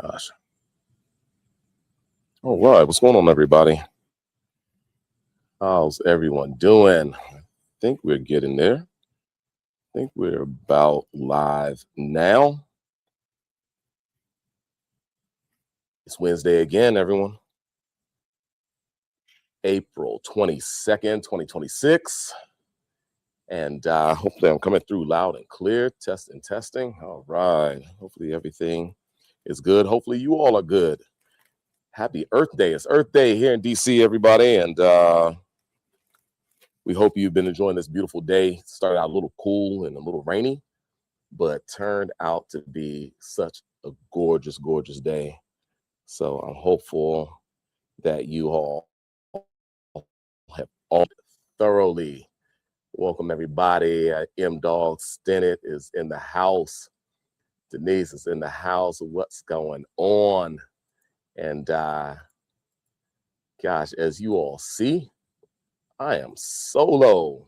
Gosh. All right. What's going on, everybody? How's everyone doing? I think we're getting there. I think we're about live now. It's Wednesday again, everyone. April 22nd, 2026. And hopefully I'm coming through loud and clear. Testing. All right. Hopefully everything is good. Hopefully you all are good. Happy Earth Day. It's Earth Day here in DC, everybody. And we hope you've been enjoying this beautiful day. It started out a little cool and a little rainy, but turned out to be such a gorgeous, gorgeous day. So I'm hopeful that you all have all thoroughly. Welcome, everybody. M. Dog Stennett is in the house. Denise is in the house. What's going on? And gosh, as you all see, I am solo.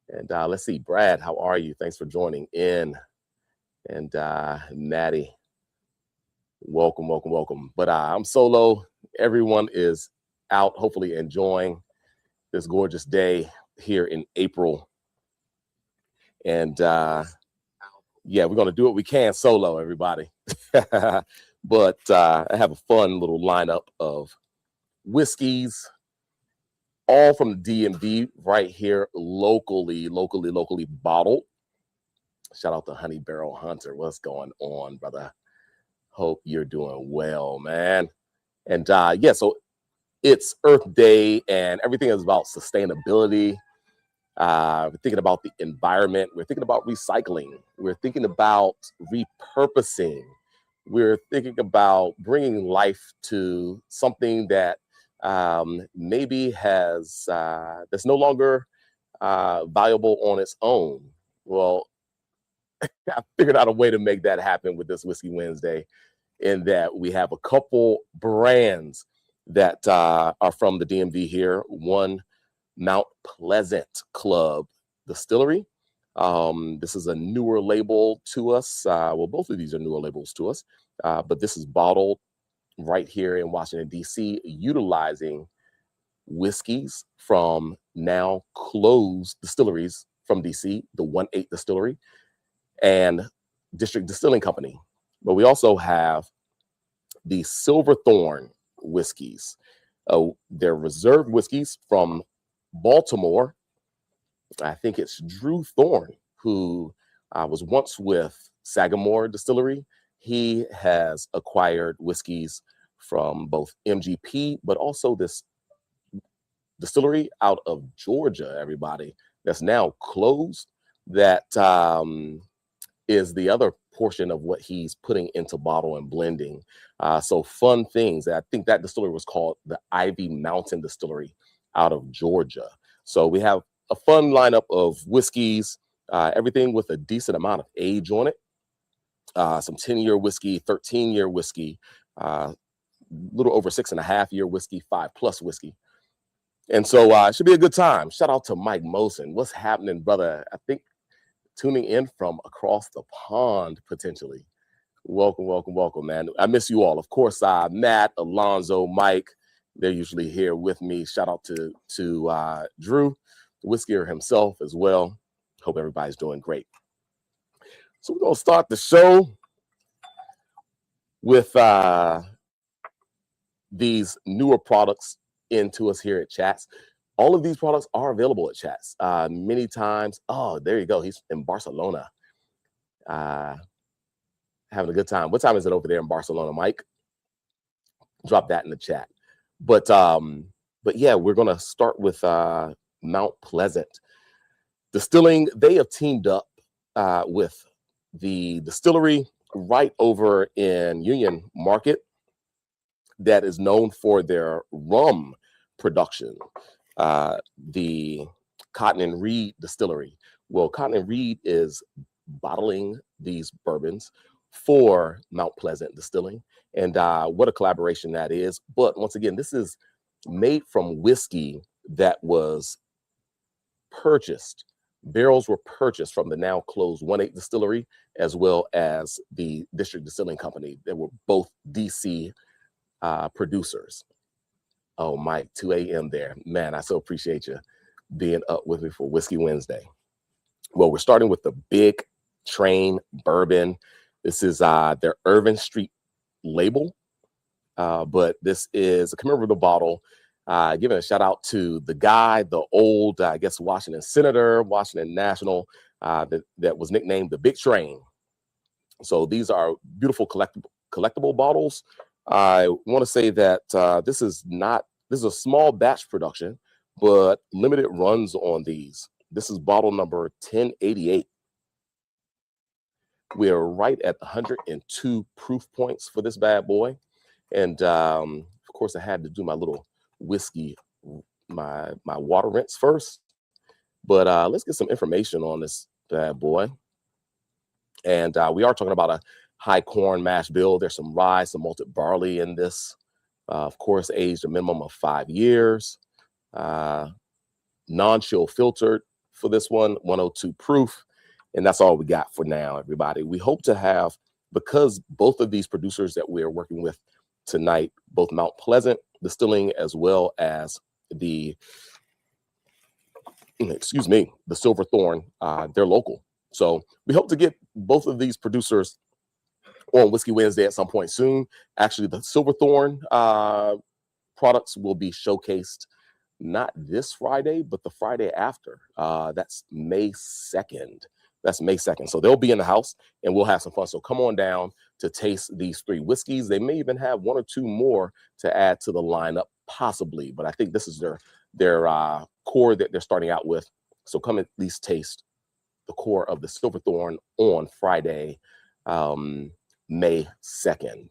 And let's see, Brad, how are you? Thanks for joining in. And Natty, welcome. But I'm solo. Everyone is out, hopefully enjoying this gorgeous day here in April. And yeah, we're going to do what we can solo, everybody. But I have a fun little lineup of whiskeys, all from the DMV right here locally bottled. Shout out to Honey Barrel Hunter. What's going on, brother? Hope you're doing well, man. And yeah, so it's Earth Day and everything is about sustainability. We're thinking about the environment. We're thinking about recycling. We're thinking about repurposing. We're thinking about bringing life to something that maybe has that's no longer valuable on its own. Well, I figured out a way to make that happen with this Whiskey Wednesday, in that we have a couple brands that are from the DMV here. One, Mount Pleasant Club Distillery. This is a newer label to us. Well, both of these are newer labels to us, but this is bottled right here in Washington, D.C., utilizing whiskeys from now closed distilleries from D.C., the 1-8 Distillery and District Distilling Company. But we also have the Silverthorn whiskeys. They're reserved whiskeys from Baltimore. I think it's Drew Thorne, who was once with Sagamore Distillery. He has acquired whiskeys from both MGP, but also this distillery out of Georgia, everybody, that's now closed. That is the other portion of what he's putting into bottle and blending. So fun things. I think that distillery was called the Ivy Mountain Distillery out of Georgia. So we have a fun lineup of whiskeys, everything with a decent amount of age on it. Some 10-year whiskey, 13-year whiskey, little over 6.5-year whiskey, 5+ whiskey. And so it should be a good time. Shout out to Mike Mosen. What's happening, brother? I think tuning in from across the pond, potentially. Welcome, man. I miss you all. Of course, Matt, Alonzo, Mike, they're usually here with me. Shout out to Drew, the whiskyer himself as well. Hope everybody's doing great. So we're going to start the show with these newer products into us here at Chats. All of these products are available at Chats many times. Oh, there you go. He's in Barcelona. Having a good time. What time is it over there in Barcelona, Mike? Drop that in the chat. But yeah, we're going to start with Mount Pleasant Distilling. They have teamed up with the distillery right over in Union Market that is known for their rum production, the Cotton and Reed Distillery. Well, Cotton and Reed is bottling these bourbons for Mount Pleasant Distilling, and what a collaboration that is. But once again, this is made from whiskey that was purchased Barrels were purchased from the now closed 1-8 Distillery as well as the District Distilling Company. They were both DC producers. Oh, Mike, 2 a.m. there. Man, I so appreciate you being up with me for Whiskey Wednesday. Well, we're starting with the Big Train Bourbon. This is their Irving Street label, but this is a commemorative bottle. Giving a shout out to the guy, the old, I guess, Washington Senator, Washington National, that was nicknamed the Big Train. So these are beautiful collectible bottles. I want to say that this is a small batch production, but limited runs on these. This is bottle number 1088. We are right at 102 proof points for this bad boy. And of course, I had to do my little whiskey, my water rinse first. But let's get some information on this bad boy. And we are talking about a high corn mash bill. There's some rye, some malted barley in this. Of course, aged a minimum of 5 years. Non-chill filtered for this one, 102 proof. And that's all we got for now, everybody. We hope to have, because both of these producers that we are working with tonight, both Mount Pleasant Distilling as well as the Silverthorn, they're local. So we hope to get both of these producers on Whiskey Wednesday at some point soon. Actually, the Silverthorn products will be showcased not this Friday, but the Friday after. That's May 2nd. That's May 2nd. So they'll be in the house and we'll have some fun. So come on down to taste these 3 whiskeys. They may even have 1 or 2 more to add to the lineup, possibly. But I think this is their core that they're starting out with. So come at least taste the core of the Silverthorn on Friday, May 2nd.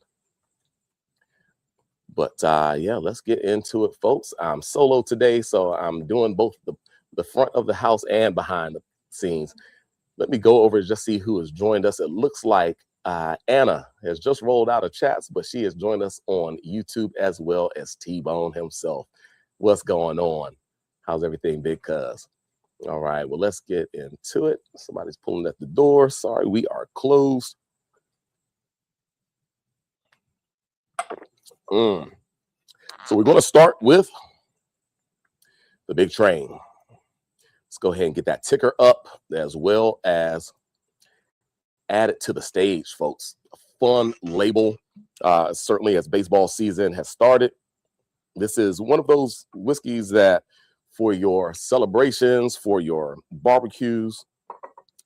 But yeah, let's get into it, folks. I'm solo today, so I'm doing both the front of the house and behind the scenes. Let me go over and just see who has joined us. It looks like Anna has just rolled out of chats, but she has joined us on YouTube as well as T-Bone himself. What's going on? How's everything, big cuz? All right, well, let's get into it. Somebody's pulling at the door. Sorry, we are closed. So we're going to start with the Big Train. Let's go ahead and get that ticker up as well as add it to the stage, folks. A fun label, certainly as baseball season has started. This is one of those whiskeys that for your celebrations, for your barbecues,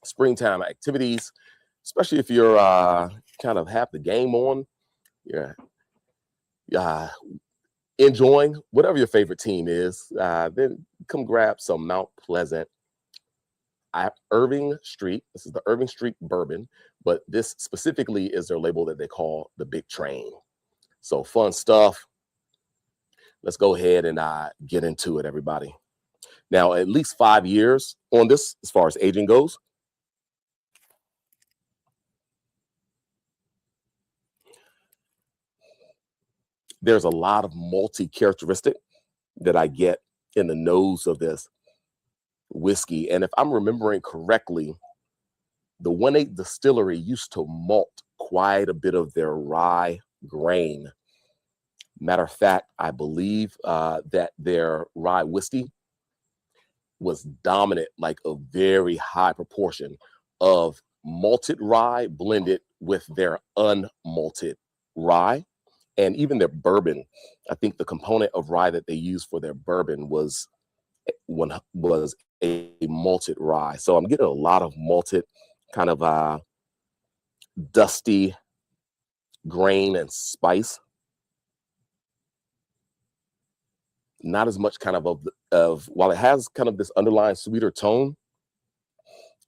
springtime activities, especially if you're kind of have the game on, enjoying whatever your favorite team is, then come grab some Mount Pleasant Irving Street. This is the Irving Street Bourbon, but this specifically is their label that they call the Big Train. So fun stuff. Let's go ahead and get into it, everybody. Now, at least 5 years on this as far as aging goes. There's a lot of malty characteristic that I get in the nose of this whiskey. And if I'm remembering correctly, the 1-8 Distillery used to malt quite a bit of their rye grain. Matter of fact, I believe that their rye whiskey was dominant, like a very high proportion of malted rye blended with their unmalted rye. And even their bourbon, I think the component of rye that they used for their bourbon was a malted rye. So I'm getting a lot of malted, kind of dusty grain and spice. Not as much kind of while it has kind of this underlying sweeter tone,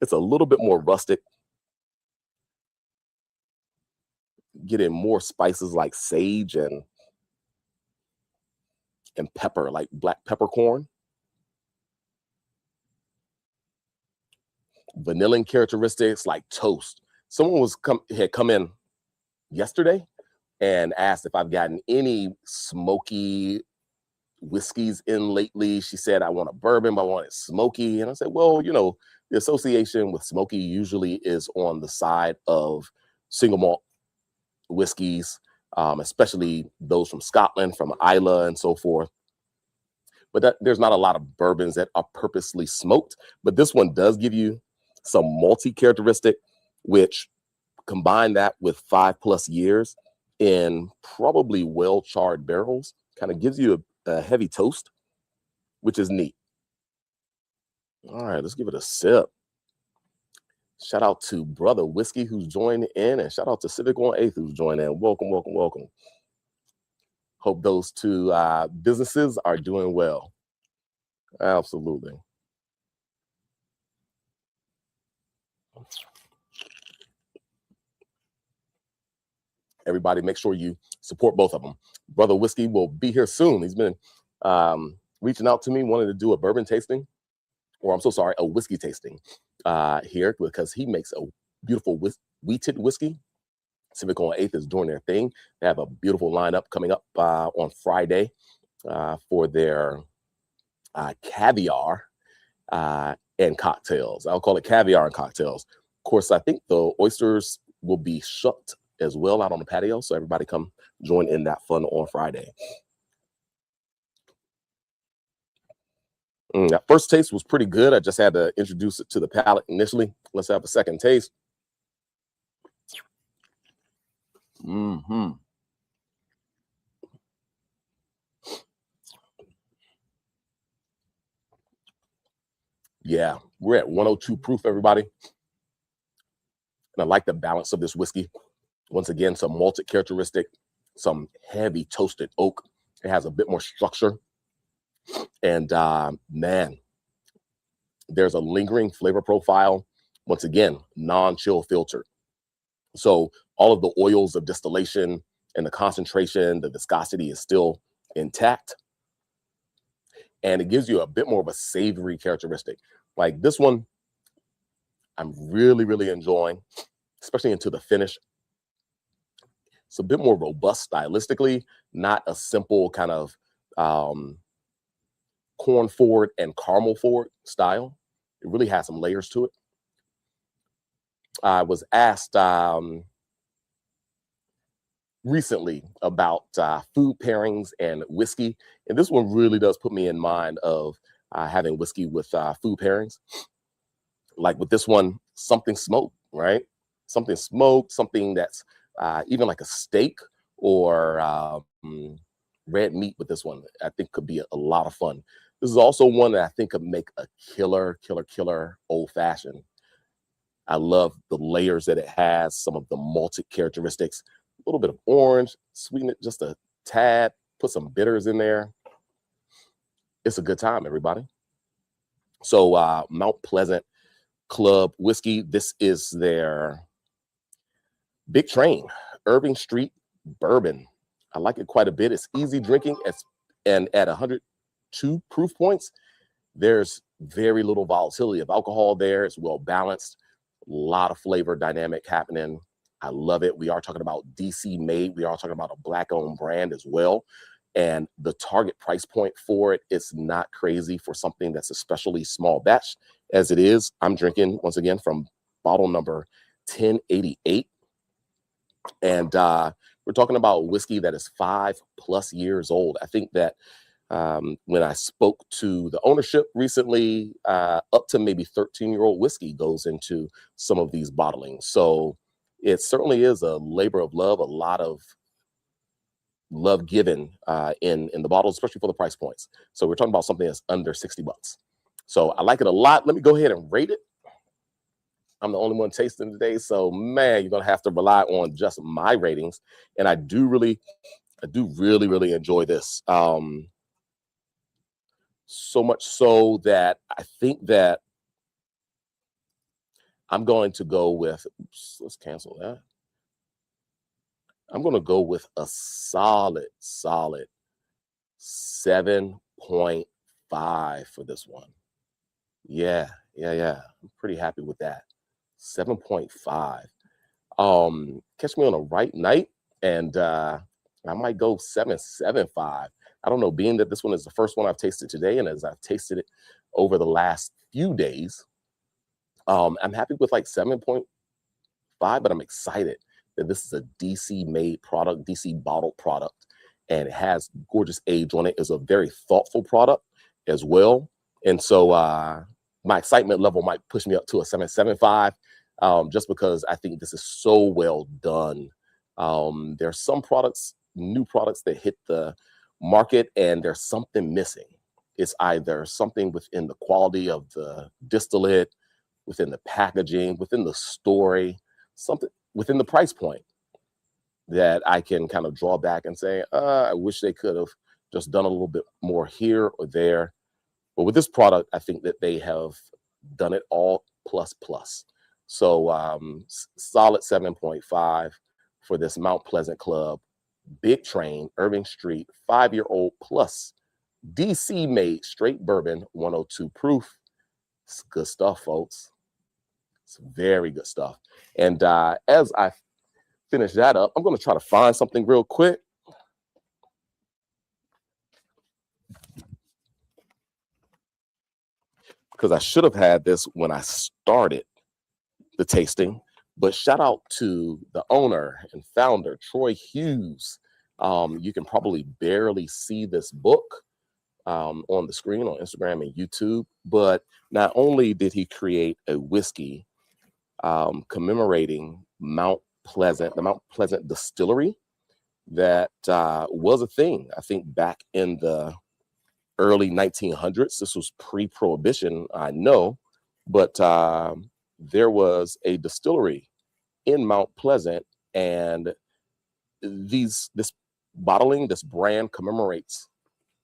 it's a little bit more rustic. Getting more spices like sage and pepper, like black peppercorn. Vanilling characteristics like toast. Someone had come in yesterday and asked if I've gotten any smoky whiskeys in lately. She said, I want a bourbon, but I want it smoky. And I said, well, the association with smoky usually is on the side of single malt whiskeys, especially those from Scotland, from Islay and so forth. But there's not a lot of bourbons that are purposely smoked. But this one does give you some malty characteristic, which combine that with 5+ years in probably well-charred barrels, kind of gives you a heavy toast, which is neat. All right, let's give it a sip. Shout out to Brother Whiskey who's joined in, and shout out to Civic on 8th who's joined in. Welcome, welcome, welcome. Hope those two businesses are doing well. Absolutely. Everybody, make sure you support both of them. Brother Whiskey will be here soon. He's been reaching out to me, wanting to do a bourbon tasting, or I'm so sorry, a whiskey tasting here, because he makes a beautiful wheated whiskey. Civic on 8th is doing their thing. They have a beautiful lineup coming up on Friday for their caviar and cocktails. I'll call it caviar and cocktails. Of course, I think the oysters will be shucked as well out on the patio, so everybody come join in that fun on Friday. That first taste was pretty good. I just had to introduce it to the palate initially. Let's have a second taste. Yeah, we're at 102 proof, everybody. And I like the balance of this whiskey. Once again, some malted characteristic, some heavy toasted oak. It has a bit more structure. And man, there's a lingering flavor profile. Once again, non-chill filtered. So all of the oils of distillation and the concentration, the viscosity is still intact. And it gives you a bit more of a savory characteristic. Like this one, I'm really, really enjoying, especially into the finish. It's a bit more robust stylistically, not a simple kind of corn forward and caramel forward style. It really has some layers to it. I was asked recently about food pairings and whiskey, and this one really does put me in mind of having whiskey with food pairings. Like with this one, something smoked, right? Something smoked, something that's even like a steak or red meat with this one, I think could be a lot of fun. This is also one that I think could make a killer old fashioned. I love the layers that it has, some of the malted characteristics, a little bit of orange, sweeten it just a tad, put some bitters in there. It's a good time, everybody. So Mount Pleasant Club Whiskey, this is their Big Train, Irving Street Bourbon. I like it quite a bit. It's easy drinking, and at 102 proof points, there's very little volatility of alcohol there. It's well balanced, a lot of flavor dynamic happening. I love it. We are talking about DC made. We are talking about a Black owned brand as well. And the target price point for it is not crazy for something that's especially small batch as it is. I'm drinking, once again, from bottle number 1088. And we're talking about whiskey that is 5+ years old. I think that when I spoke to the ownership recently, up to maybe 13-year-old whiskey goes into some of these bottlings. So it certainly is a labor of love, a lot of love given in the bottles, especially for the price points. So we're talking about something that's under $60. So I like it a lot. Let me go ahead and rate it. I'm the only one tasting today, so man, you're gonna have to rely on just my ratings. And I do really enjoy this. So much so that I think that I'm going to go with, oops, let's cancel that. I'm going to go with a solid 7.5 for this one. Yeah. I'm pretty happy with that. 7.5. Catch me on a right night, and I might go 7.75. I don't know, being that this one is the first one I've tasted today, and as I've tasted it over the last few days, I'm happy with like 7.5, but I'm excited that this is a DC made product, DC bottled product, and it has gorgeous age on it. It's a very thoughtful product as well. And so my excitement level might push me up to a 7.75, just because I think this is so well done. There's some products, new products that hit the market and there's something missing. It's either something within the quality of the distillate, within the packaging, within the story, something within the price point that I can kind of draw back and say, I wish they could have just done a little bit more here or there. But with this product, I think that they have done it all plus plus. So solid 7.5 for this Mount Pleasant Club, Big Train, Irving Street, 5-year-old plus DC made straight bourbon, 102 proof. It's good stuff, folks. It's very good stuff. And as I finish that up, I'm going to try to find something real quick. Because I should have had this when I started the tasting. But shout out to the owner and founder, Troy Hughes. You can probably barely see this book on the screen on Instagram and YouTube. But not only did he create a whiskey commemorating Mount Pleasant, the Mount Pleasant Distillery, that was a thing, I think, back in the early 1900s. This was pre-prohibition, I know, but there was a distillery in Mount Pleasant, and this bottling, this brand commemorates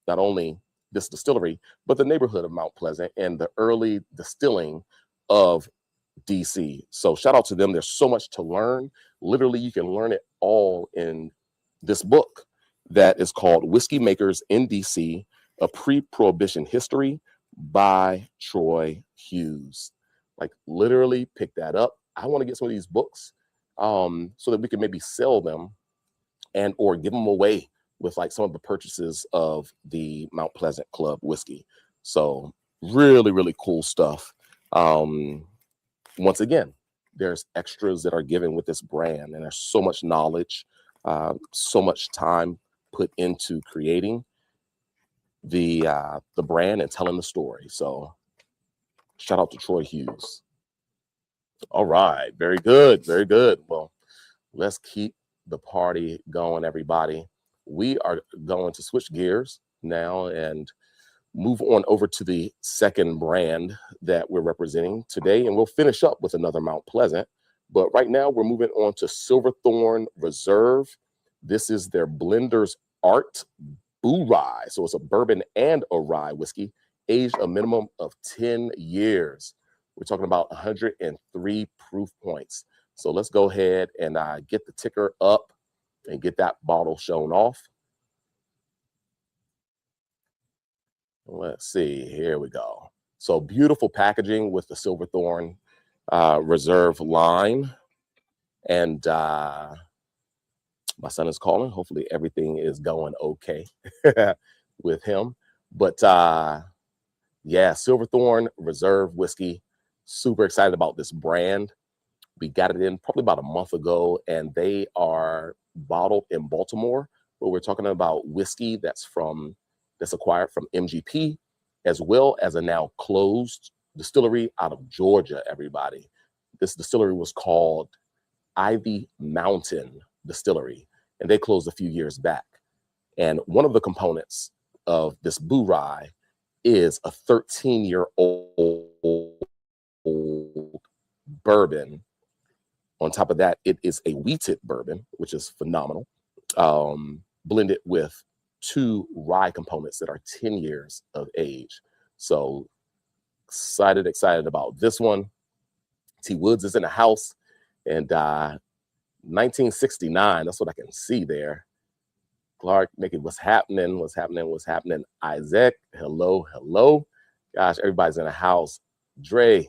not only this distillery, but the neighborhood of Mount Pleasant and the early distilling of DC. So shout out to them. There's so much to learn. Literally, you can learn it all in this book that is called Whiskey Makers in DC, A Pre-Prohibition History by Troy Hughes. Like, literally pick that up. I want to get some of these books so that we can maybe sell them and or give them away with like some of the purchases of the Mount Pleasant Club whiskey. So really, really cool stuff. Once again, there's extras that are given with this brand, and there's so much knowledge, so much time put into creating the brand and telling the story. So shout out to Troy Hughes. All right, very good, very good. Well, let's keep the party going, everybody. We are going to switch gears now and move on over to the second brand that we're representing today, and we'll finish up with another Mount Pleasant. But right now we're moving on to Silverthorn Reserve. This is their Blender's Art Boo Rye. So it's a bourbon and a rye whiskey, aged a minimum of 10 years. We're talking about 103 proof points. So let's go ahead and get the ticker up and get that bottle shown off. Let's see, here we go. So beautiful packaging with the Silverthorn Reserve line. And my son is calling. Hopefully everything is going okay with him. But yeah, Silverthorn Reserve whiskey. Super excited about this brand. We got it in probably about a month ago, and they are bottled in Baltimore. But we're talking about whiskey that's acquired from MGP, as well as a now closed distillery out of Georgia, everybody. This distillery was called Ivy Mountain Distillery, and they closed a few years back. And one of the components of this Boo Rye is a 13-year-old bourbon. On top of that, it is a wheated bourbon, which is phenomenal, blended with 2 rye components that are 10 years of age. So excited about this one. T. Woods is in the house, and 1969, that's what I can see there. Clark making what's happening. Isaac, hello. Gosh, everybody's in the house. Dre,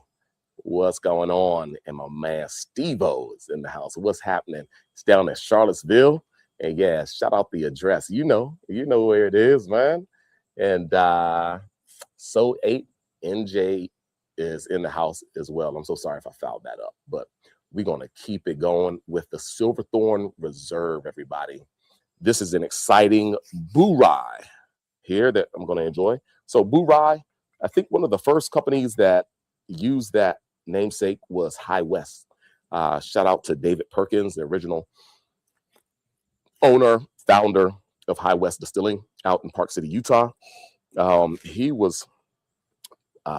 what's going on? And my man Steve-O is in the house. What's happening? It's down in Charlottesville. And yeah, shout out the address. You know where it is, man. And So 8 NJ is in the house as well. I'm so sorry if I fouled that up, but we're going to keep it going with the Silverthorn Reserve, everybody. This is an exciting Boo Rye here that I'm going to enjoy. So Boo Rye, I think one of the first companies that used that namesake was High West. Shout out to David Perkins, the original owner, founder of High West Distilling out in Park City, Utah. He was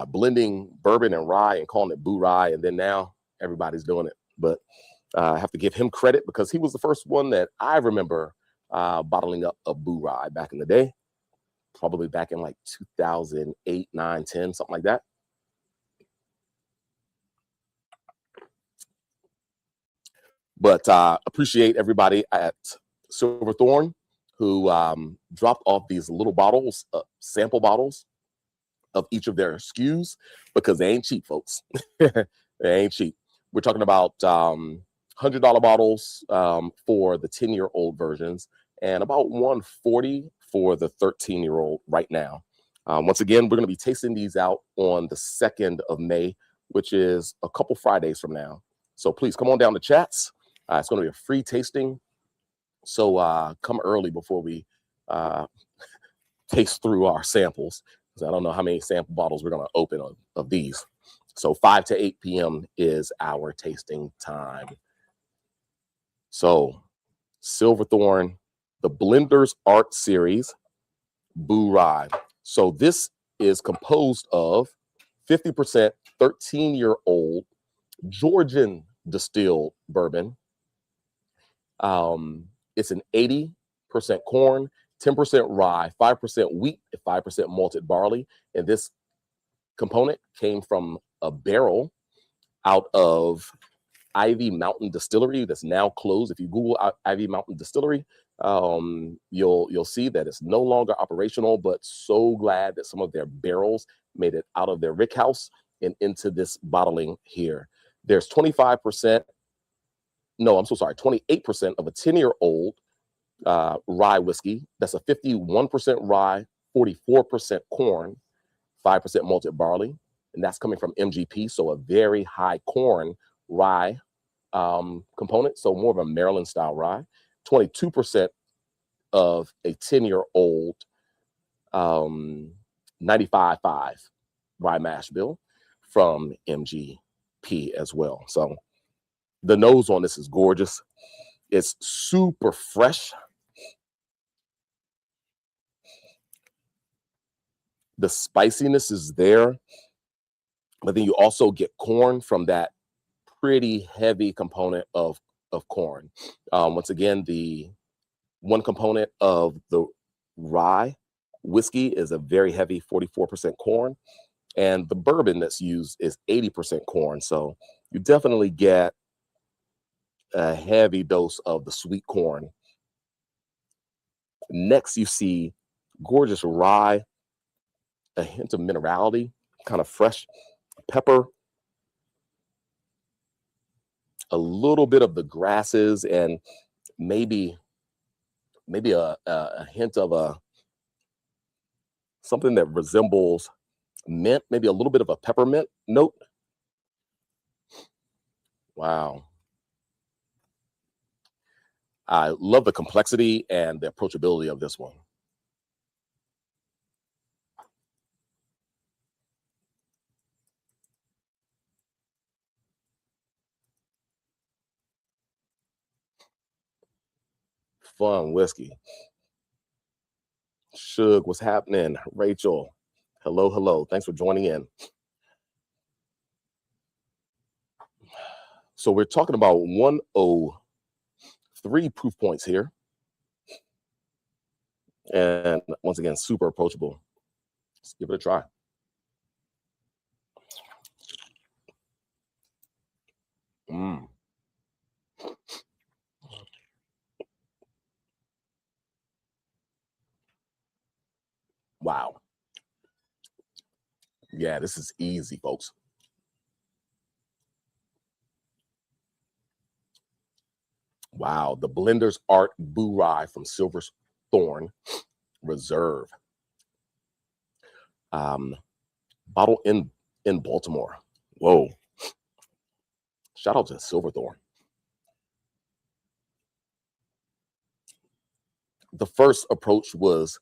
blending bourbon and rye and calling it Boo Rye, and then now everybody's doing it. But I have to give him credit because he was the first one that I remember bottling up a Boo Rye back in the day, probably back in like 2008, 9, 10, something like that. But appreciate everybody at Silverthorn who dropped off these little bottles, sample bottles of each of their SKUs, because they ain't cheap, folks. They ain't cheap. We're talking about $100 bottles for the 10-year-old versions and about $140 for the 13-year-old right now. Once again, we're going to be tasting these out on the 2nd of May, which is a couple Fridays from now. So please come on down to chats. It's going to be a free tasting. So come early before we taste through our samples. I don't know how many sample bottles we're going to open of these. So 5 to 8 p.m. is our tasting time. So Silverthorn, the Blenders Art Series, Boo Rye. So this is composed of 50% 13-year-old Georgian distilled bourbon. It's an 80% corn, 10% rye, 5% wheat, and 5% malted barley. And this component came from a barrel out of Ivy Mountain Distillery that's now closed. If you Google Ivy Mountain Distillery, you'll see that it's no longer operational, but so glad that some of their barrels made it out of their rick house and into this bottling here. There's 28% of a 10-year-old rye whiskey. That's a 51% rye, 44% corn, 5% malted barley, and that's coming from MGP, so a very high corn rye component, so more of a Maryland style rye. 22% of a 10-year-old 95.5 rye mash bill from MGP as well. So the nose on this is gorgeous. It's super fresh. The spiciness is there, but then you also get corn from that pretty heavy component of corn. Once again, the one component of the rye whiskey is a very heavy 44% corn, and the bourbon that's used is 80% corn. So you definitely get a heavy dose of the sweet corn. Next, you see gorgeous rye, a hint of minerality, kind of fresh pepper, a little bit of the grasses, and maybe a hint of something that resembles mint, maybe a little bit of a peppermint note. Wow. I love the complexity and the approachability of this one. Fun whiskey. Suge, what's happening? Rachel, hello. Thanks for joining in. So we're talking about 103 proof points here. And once again, super approachable. Let's give it a try. Wow. Yeah, this is easy, folks. Wow, the Blender's Art Boo Rye from Silverthorn Reserve. Bottle in in Baltimore. Whoa. Shout out to Silverthorn. The first approach was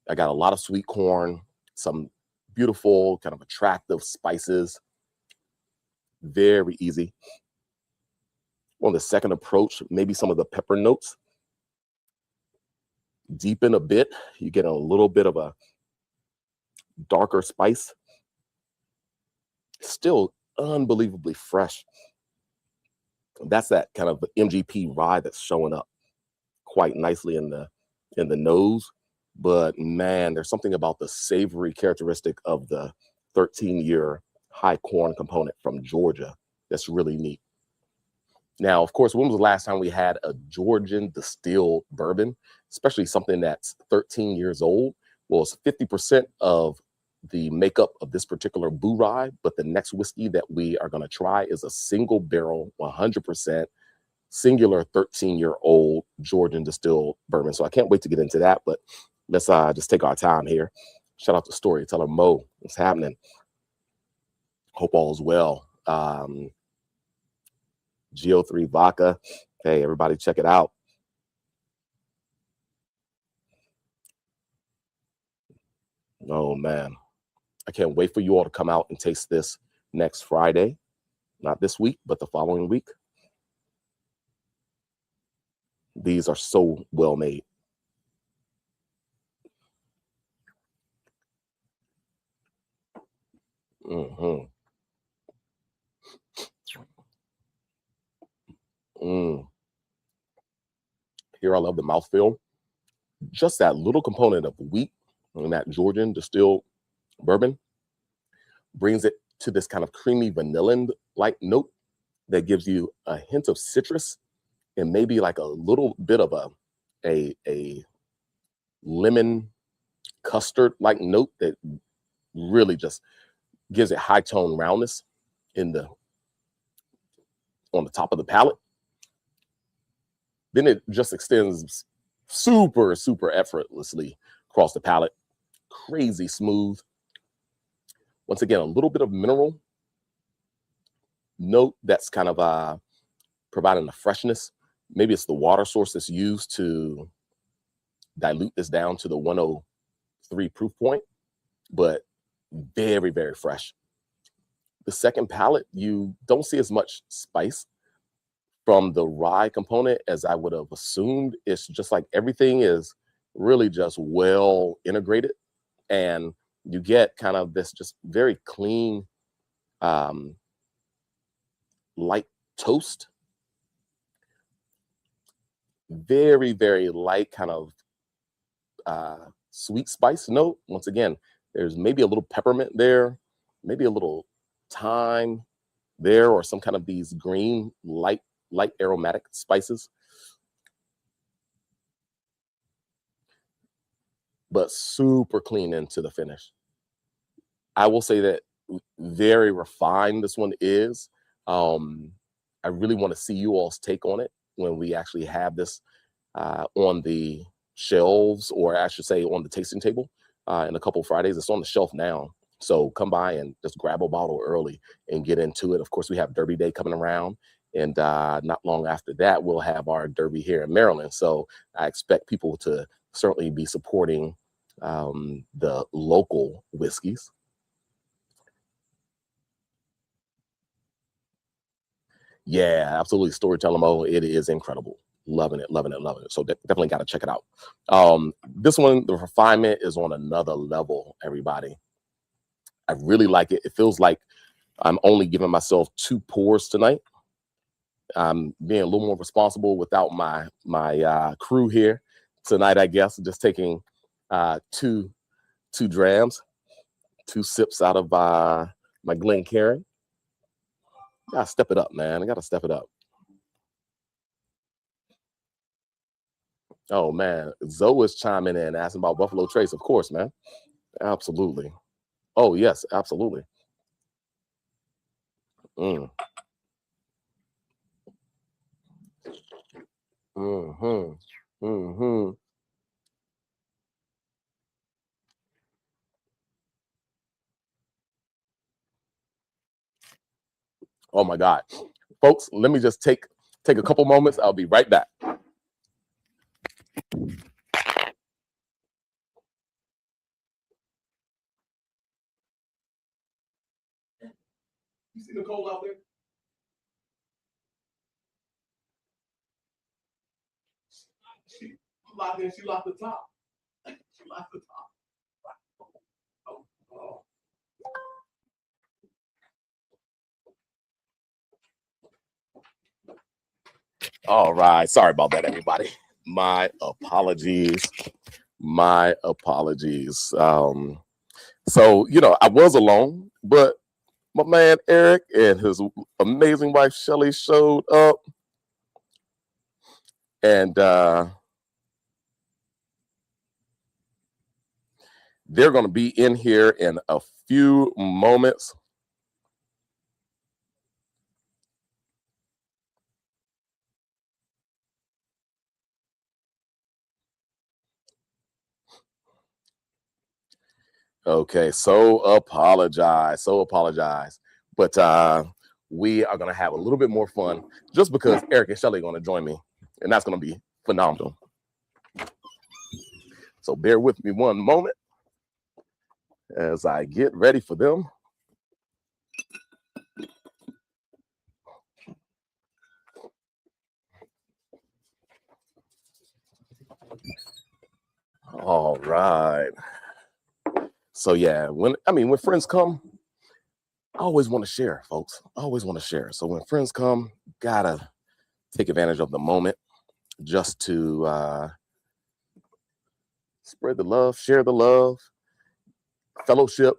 I got a lot of sweet corn, some beautiful, kind of attractive spices. Very easy. On the second approach, maybe some of the pepper notes deepen a bit. You get a little bit of a darker spice. Still unbelievably fresh. That's that kind of MGP rye that's showing up quite nicely in the nose. But man, there's something about the savory characteristic of the 13-year high corn component from Georgia that's really neat. Now, of course, when was the last time we had a Georgian distilled bourbon, especially something that's 13 years old? Well, it's 50% of the makeup of this particular Boo Rye, but the next whiskey that we are going to try is a single barrel, 100% singular 13-year-old Georgian distilled bourbon. So I can't wait to get into that, but let's just take our time here. Shout out to Storyteller Mo. What's happening? Hope all is well. Geo3 Vodka. Hey, everybody, check it out. Oh, man. I can't wait for you all to come out and taste this next Friday. Not this week, but the following week. These are so well made. Mm-hmm. Here, I love the mouthfeel. Just that little component of wheat and that Georgian distilled bourbon brings it to this kind of creamy vanilla-like note that gives you a hint of citrus and maybe like a little bit of a lemon custard-like note that really just gives it high tone roundness on the top of the palate. Then it just extends super, super effortlessly across the palate. Crazy smooth. Once again, a little bit of mineral note that's kind of providing the freshness. Maybe it's the water source that's used to dilute this down to the 103 proof point, but very, very fresh. The second palate, you don't see as much spice from the rye component as I would have assumed. It's just like everything is really just well integrated, and you get kind of this just very clean, light toast. Very, very light kind of sweet spice note. Once again, there's maybe a little peppermint there, maybe a little thyme there, or some kind of these green light aromatic spices. But super clean into the finish. I will say that very refined this one is. I really want to see you all's take on it when we actually have this on the shelves, or I should say on the tasting table in a couple of Fridays. It's on the shelf now. So come by and just grab a bottle early and get into it. Of course, we have Derby Day coming around. And not long after that, we'll have our Derby here in Maryland. So I expect people to certainly be supporting the local whiskeys. Yeah, absolutely. Storyteller Mo, it is incredible. Loving it, loving it, loving it. So definitely got to check it out. This one, the refinement is on another level, everybody. I really like it. It feels like I'm only giving myself 2 pours tonight. I'm being a little more responsible without my crew here tonight, I guess. Just taking 2 drams, 2 sips out of my Glencairn. Gotta step it up, man. I gotta step it up. Oh man, Zoe is chiming in, asking about Buffalo Trace. Of course, man. Absolutely. Oh yes, absolutely. Mm. Mm-hmm. Mm-hmm. Oh my God. Folks, let me just take a couple moments. I'll be right back. You see Nicole out there? She locked in, she locked the top. She locked the top. Oh, oh. All right. Sorry about that, everybody. My apologies. My apologies. So, I was alone, but my man Eric and his amazing wife Shelly showed up. And they're going to be in here in a few moments. Okay, so apologize. But we are going to have a little bit more fun just because Eric and Shelly are going to join me. And that's going to be phenomenal. So bear with me one moment as I get ready for them. All right. So yeah, when friends come, I always want to share, folks. I always want to share. So when friends come, gotta take advantage of the moment just to spread the love, share the love, fellowship,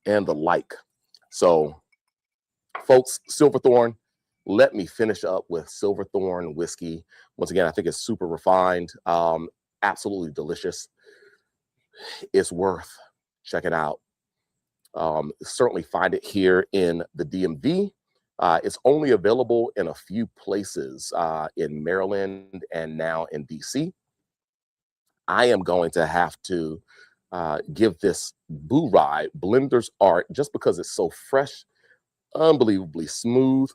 and the like. So, folks, Silverthorn, let me finish up with Silverthorn whiskey. Once again, I think it's super refined, absolutely delicious. It's worth checking out. Certainly find it here in the DMV. It's only available in a few places in Maryland and now in DC. I am going to have to give this Boo Rye Blender's Art just because it's so fresh, unbelievably smooth,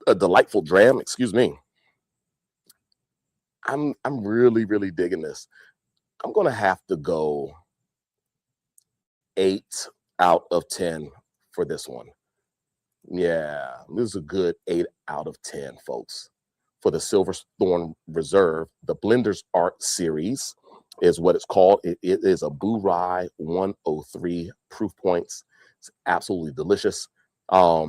a delightful dram. Excuse me. I'm really digging this. I'm gonna have to go 8 out of 10 for this one. Yeah, this is a good 8 out of 10, folks. For the Silverthorn Reserve, the Blender's Art Series is what it's called. It is a Boo Rye 103 proof points. It's absolutely delicious. Yeah,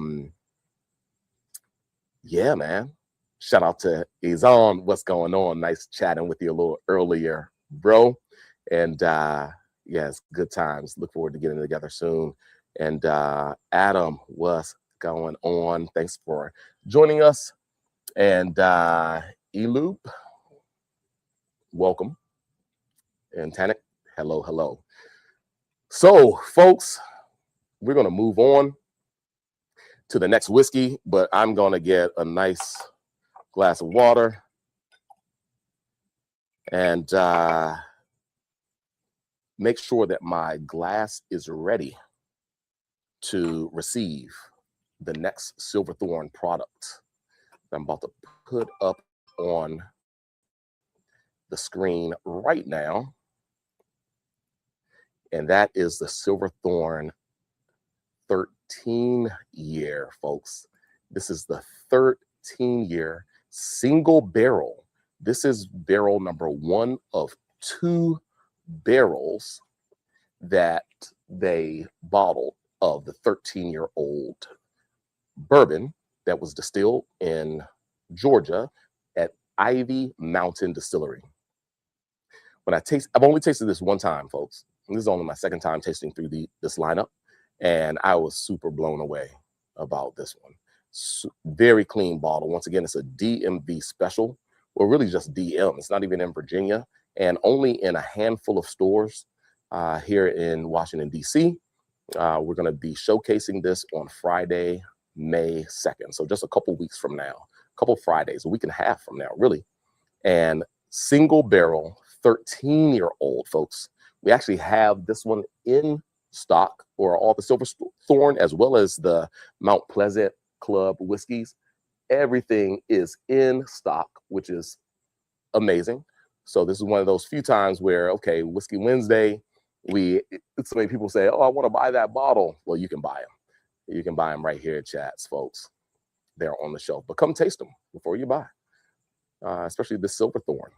man. Shout out to Izan. What's going on? Nice chatting with you a little earlier, bro. And yes, good times. Look forward to getting together soon. And Adam, what's going on? Thanks for joining us. And Eloop, welcome. And Tanik, hello. So, folks, we're going to move on to the next whiskey, but I'm going to get a nice glass of water and make sure that my glass is ready to receive the next Silverthorn product that I'm about to put up on the screen right now. And that is the Silverthorn 13-year, folks. This is the 13-year single barrel. This is barrel number 1 of 2 barrels that they bottled of the 13-year-old bourbon that was distilled in Georgia at Ivy Mountain Distillery. I've only tasted this one time, folks. This is only my second time tasting through this lineup, and I was super blown away about this one. Very clean bottle. Once again, it's a DMV special, or really just DM. It's not even in Virginia, and only in a handful of stores here in Washington, D.C. We're going to be showcasing this on Friday, May 2nd. So just a couple weeks from now, a couple Fridays, a week and a half from now, really. And single barrel, 13-year-old, folks. We actually have this one in stock, or all the Silverthorn, as well as the Mount Pleasant Club whiskeys. Everything is in stock, which is amazing. So this is one of those few times where, okay, Whiskey Wednesday, so many people say, oh, I want to buy that bottle. Well, you can buy them. You can buy them right here at Chats, folks. They're on the shelf, but come taste them before you buy, especially the Silverthorn.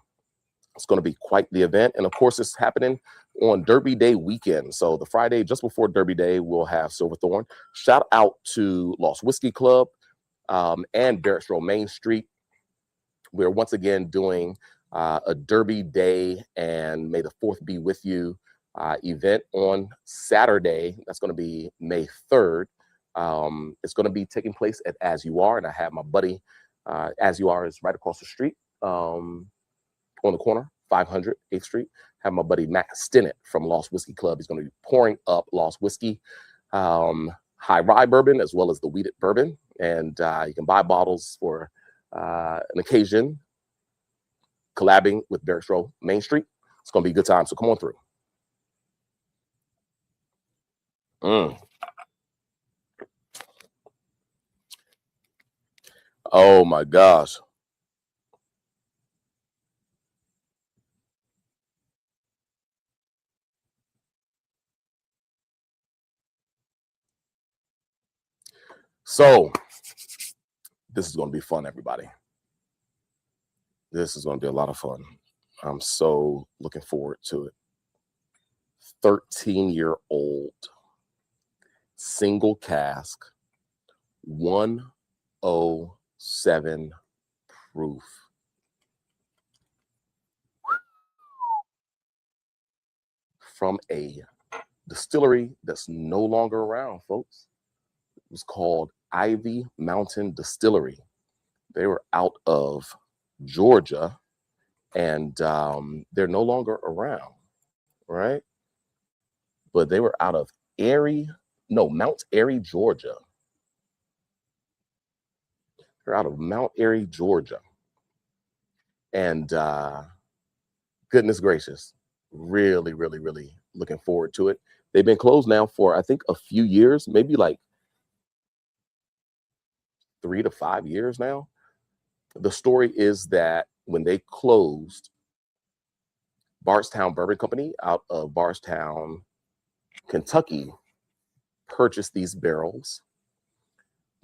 It's going to be quite the event. And of course, it's happening on Derby Day weekend. So the Friday just before Derby Day, we'll have Silverthorn. Shout out to Lost Whiskey Club and Barracks Row Main Street. We're once again doing a Derby Day and May the 4th be with you event on Saturday. That's going to be May 3rd. It's going to be taking place at As You Are, and I have my buddy, As You Are is right across the street on the corner, 500 8th Street. Have my buddy Matt Stinnett from Lost Whiskey Club. He's going to be pouring up Lost Whiskey, high rye bourbon, as well as the wheated bourbon. And you can buy bottles for an occasion, collabing with Barracks Row Main Street. It's going to be a good time, so come on through. Oh my gosh. So this is going to be fun, everybody. This is going to be a lot of fun. I'm so looking forward to it. 13-year-old single cask, 107 proof. From a distillery that's no longer around, folks. It was called Ivy Mountain Distillery. They were out of Georgia, and they're no longer around, right? But they were out of Mount Airy, Georgia. They're out of Mount Airy, Georgia. And goodness gracious, really, really, really looking forward to it. They've been closed now for, I think, a few years, maybe like 3 to 5 years now. The story is that when they closed, Bardstown Bourbon Company out of Bardstown, Kentucky, purchased these barrels.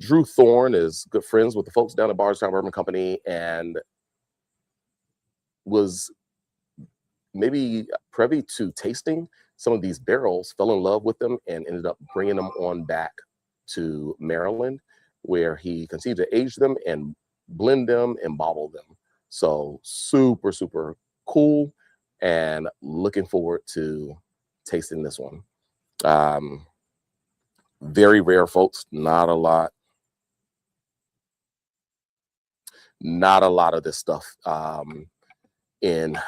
Drew Thorne is good friends with the folks down at Bardstown Bourbon Company and was maybe privy to tasting some of these barrels, fell in love with them, and ended up bringing them on back to Maryland, where he continued to age them and blend them and bottle them. So super, super cool, and looking forward to tasting this one. Very rare, folks. Not a lot of this stuff in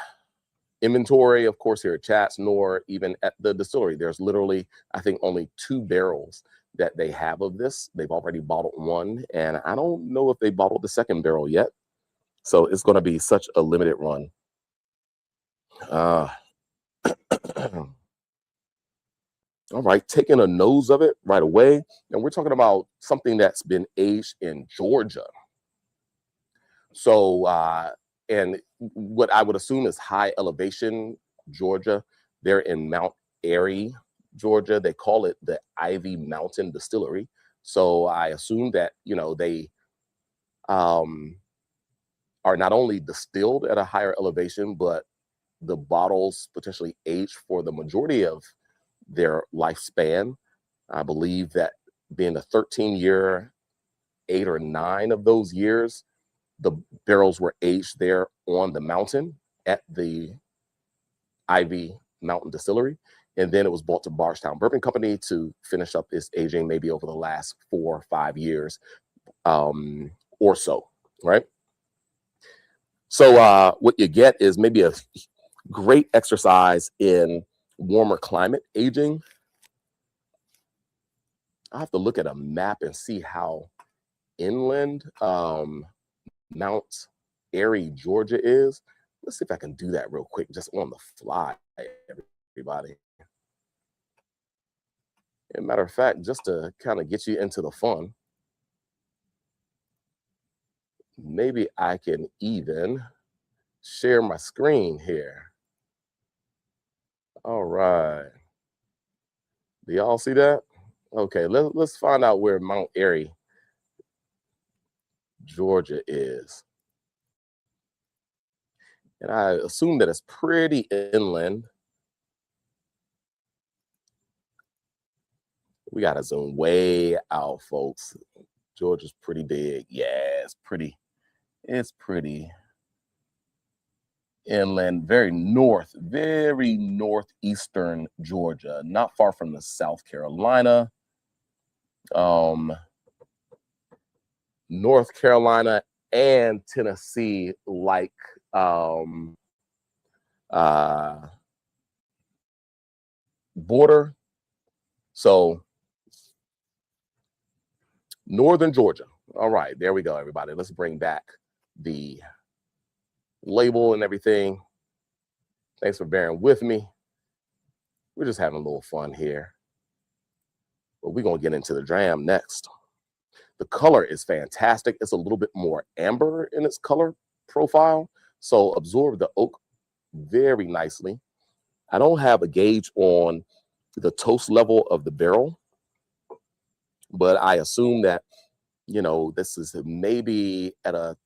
inventory, of course, here at Chats, nor even at the distillery. There's literally, I think, only 2 barrels that they have of this. They've already bottled one, and I don't know if they bottled the second barrel yet. So it's going to be such a limited run. All right, taking a nose of it right away. And we're talking about something that's been aged in Georgia. So, and what I would assume is high elevation, Georgia. They're in Mount Airy, Georgia. They call it the Ivy Mountain Distillery. So I assume that, they are not only distilled at a higher elevation, but the bottles potentially aged for the majority of their lifespan. I believe that being a 13-year, 8 or 9 of those years, the barrels were aged there on the mountain at the Ivy Mountain Distillery. And then it was brought to Bardstown Bourbon Company to finish up its aging maybe over the last 4 or 5 years or so, right? So what you get is maybe a great exercise in warmer climate aging. I have to look at a map and see how inland Mount Airy, Georgia is. Let's see if I can do that real quick, just on the fly, everybody. As a matter of fact, just to kind of get you into the fun, maybe I can even share my screen here. All right. Do y'all see that? Okay, let's find out where Mount Airy, Georgia is. And I assume that it's pretty inland. We got to zoom way out, folks. Georgia's pretty big. Yeah, it's pretty inland, very northeastern Georgia, not far from the South Carolina. North Carolina and Tennessee, like border. So northern Georgia. All right, there we go, everybody. Let's bring back the label and everything. Thanks for bearing with me. We're just having a little fun here. But we're going to get into the dram next. The color is fantastic. It's a little bit more amber in its color profile, so absorb the oak very nicely. I don't have a gauge on the toast level of the barrel, but I assume that, you know, this is maybe at a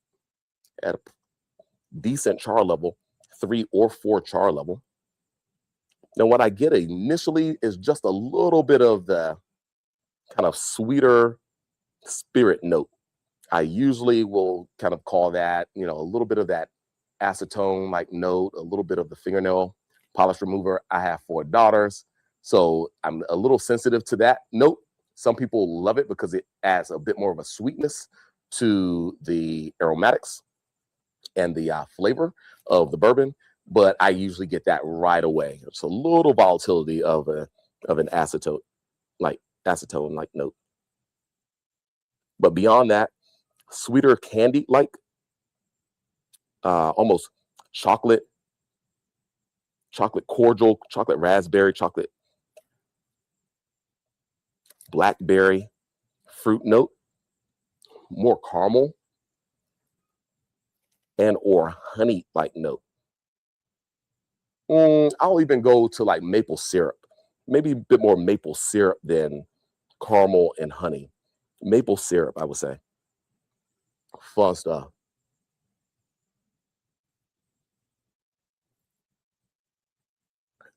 decent char level, 3 or 4 char level. Now, what I get initially is just a little bit of the kind of sweeter spirit note. I usually will kind of call that, you know, a little bit of that acetone like note, a little bit of the fingernail polish remover. I have 4 daughters, so I'm a little sensitive to that note. Some people love it because it adds a bit more of a sweetness to the aromatics and the flavor of the bourbon, but I usually get that right away. It's a little volatility of an acetone like note. But beyond that, sweeter candy like, almost chocolate cordial, chocolate raspberry, chocolate blackberry fruit note, more caramel and or honey like note. I'll even go to like maple syrup, maybe a bit more maple syrup than caramel and honey. Maple syrup, I would say. Fun stuff.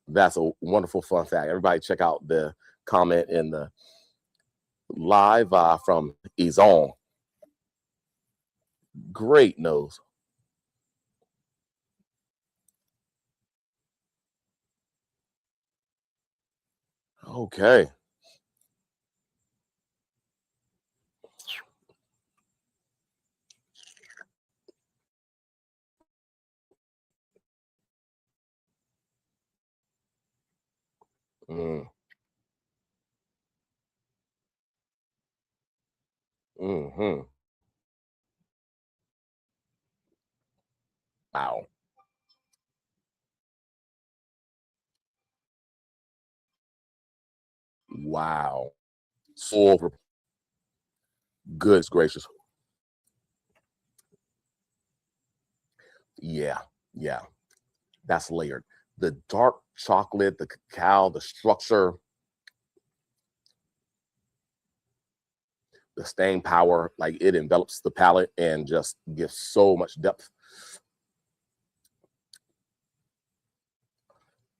That's a wonderful fun fact. Everybody check out the comment in the live from Izon. Great nose. Okay. Mm. Mm-hmm. Wow. Wow. So goodness gracious. Yeah. Yeah. That's layered. The dark chocolate, the cacao, the structure, the staying power, like it envelops the palate and just gives so much depth.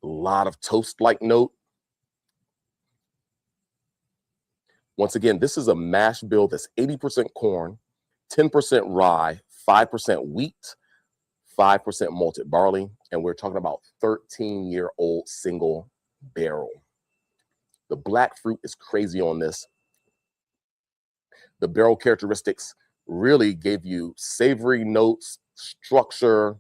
A lot of toast-like note. Once again, this is a mash bill that's 80% corn, 10% rye, 5% wheat, 5% malted barley, and we're talking about 13-year-old single barrel. The black fruit is crazy on this. The barrel characteristics really gave you savory notes, structure.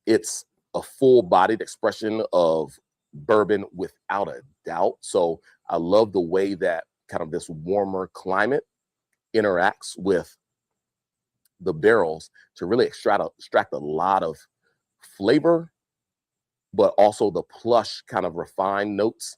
It's a full-bodied expression of bourbon without a doubt. So I love the way that kind of this warmer climate interacts with the barrels to really extract a lot of flavor, but also the plush kind of refined notes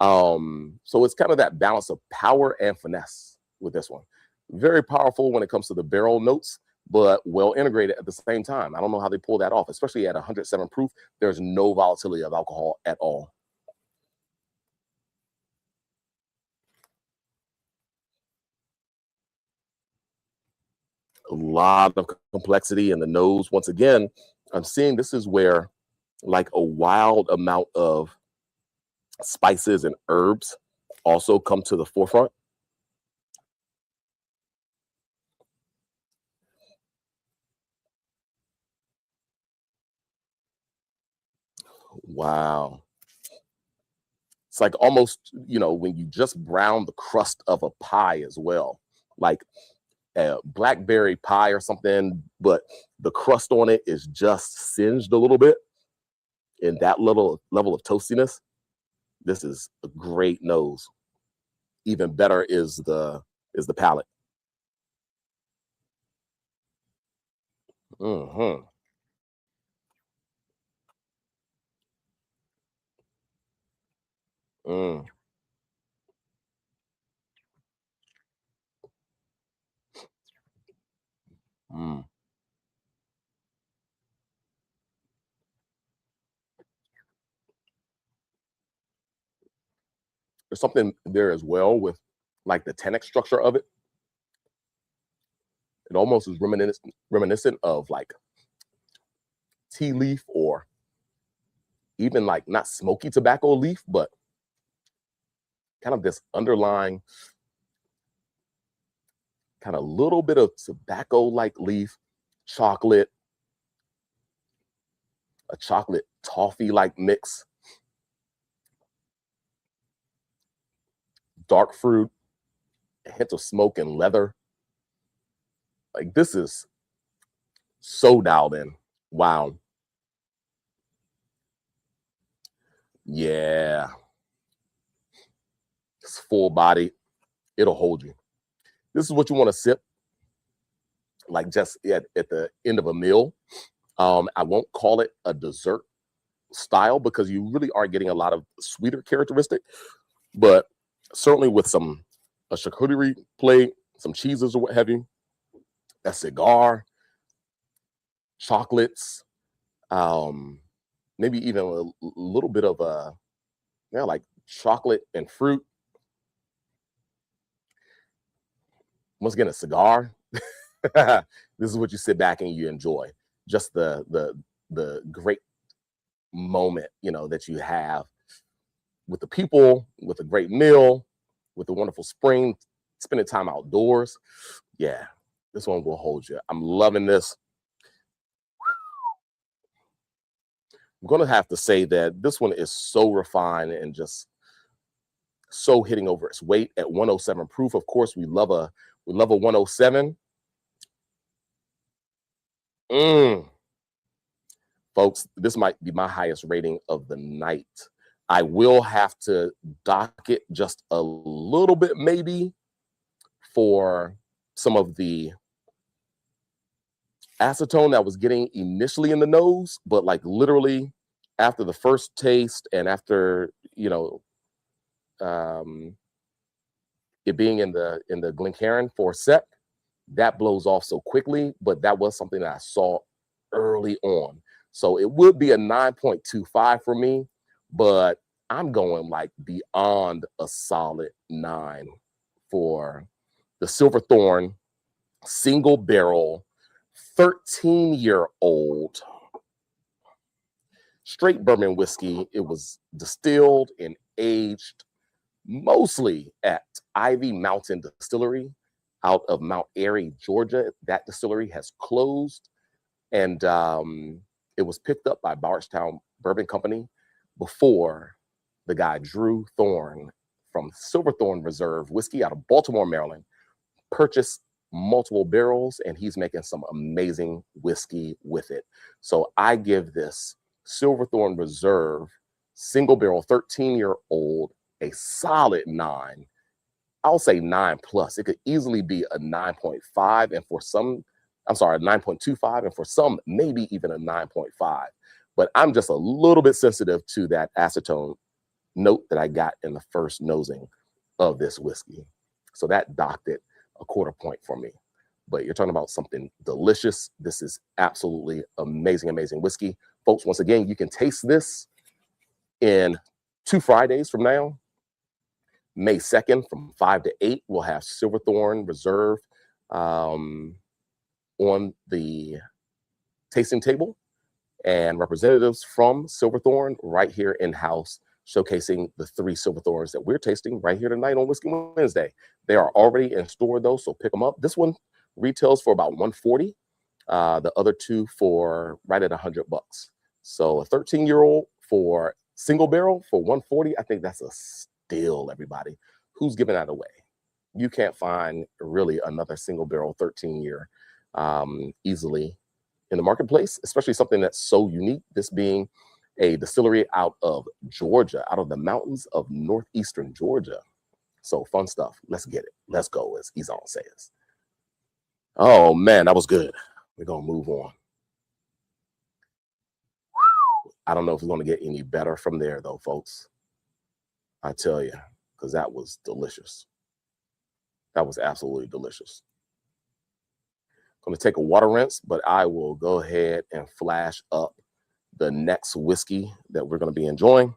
So it's kind of that balance of power and finesse with this one. Very powerful when it comes to the barrel notes, but well integrated at the same time. I don't know how they pull that off, especially at 107 proof. There's no volatility of alcohol at all. A lot of complexity in the nose. Once again, I'm seeing this is where like a wild amount of spices and herbs also come to the forefront. Wow. It's like almost, when you just brown the crust of a pie as well, like a blackberry pie or something, but the crust on it is just singed a little bit in that little level of toastiness. This is a great nose. Even better is the palate. Hmm. Mm, mm. There's something there as well with like the tannic structure of it. It almost is reminiscent of like tea leaf or even like not smoky tobacco leaf, but kind of this underlying kind of little bit of tobacco like leaf, chocolate, a chocolate toffee like mix, dark fruit, a hint of smoke and leather. Like this is so dialed in. Wow. Yeah. It's full body. It'll hold you. This is what you want to sip like just at the end of a meal. I won't call it a dessert style because you really are getting a lot of sweeter characteristic, but certainly with a charcuterie plate, some cheeses or what have you, a cigar, chocolates, um, maybe even a little bit of like chocolate and fruit. Once again, a cigar. This is what you sit back and you enjoy. Just the great moment, that you have with the people, with a great meal, with a wonderful spring, spending time outdoors. Yeah, this one will hold you. I'm loving this. I'm going to have to say that this one is so refined and just so hitting over its weight at 107 proof. Of course, we love a 107. Mm. Folks, this might be my highest rating of the night. I will have to dock it just a little bit, maybe, for some of the acetone that was getting initially in the nose, but like literally after the first taste and after um, it being in the Glencairn for a sec, that blows off so quickly. But that was something that I saw early on, so it would be a 9.25 for me, but I'm going like beyond a solid 9 for the Silverthorn single barrel 13-year-old straight bourbon whiskey. It was distilled and aged mostly at Ivy Mountain Distillery out of Mount Airy, Georgia. That distillery has closed, and it was picked up by Bardstown Bourbon Company before the guy Drew Thorne from Silverthorn Reserve Whiskey out of Baltimore, Maryland, purchased multiple barrels, and he's making some amazing whiskey with it. So I give this Silverthorn Reserve single barrel 13-year-old a solid 9. I'll say 9 plus. It could easily be a 9.5, and for some, I'm sorry, a 9.25, and for some, maybe even a 9.5. But I'm just a little bit sensitive to that acetone note that I got in the first nosing of this whiskey. So that docked it a quarter point for me. But you're talking about something delicious. This is absolutely amazing, amazing whiskey. Folks, once again, you can taste this in 2 Fridays from now. May 2nd from 5 to 8, we'll have Silverthorn Reserve on the tasting table, and representatives from Silverthorn right here in-house showcasing the 3 Silverthorns that we're tasting right here tonight on Whiskey Wednesday. They are already in store though, so pick them up. This one retails for about $140. The other 2 for right at $100. So a 13-year-old for single barrel for $140. I think that's a steal, everybody. Who's giving that away? You can't find really another single barrel 13-year easily in the marketplace, especially something that's so unique, this being a distillery out of Georgia, out of the mountains of northeastern Georgia. So fun stuff. Let's get it. Let's go, as Izan says. Oh man, that was good. We're gonna move on. I don't know if it's gonna get any better from there though, folks. I tell you, because that was delicious. That was absolutely delicious. I'm gonna take a water rinse, but I will go ahead and flash up the next whiskey that we're gonna be enjoying.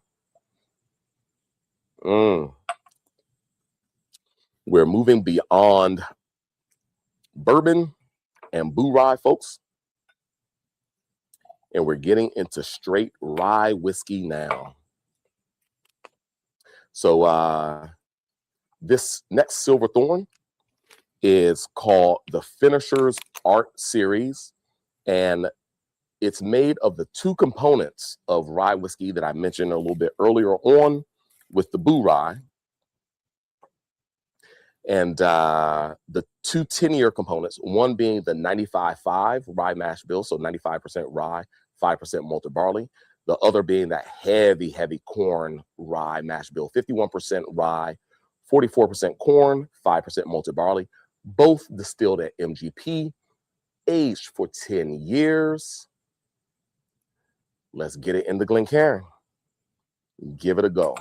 We're moving beyond bourbon and boo rye, folks. And we're getting into straight rye whiskey now. So this next Silverthorn is called the Finisher's Art Series, and it's made of the 2 components of rye whiskey that I mentioned a little bit earlier on with the boo rye, and the 2 10-year components, one being the 95.5 rye mash bill, so 95% rye, 5% malted barley. The other being that heavy, heavy corn rye mash bill, 51% rye, 44% corn, 5% malted barley, both distilled at MGP, aged for 10 years. Let's get it in the Glencairn. Give it a go.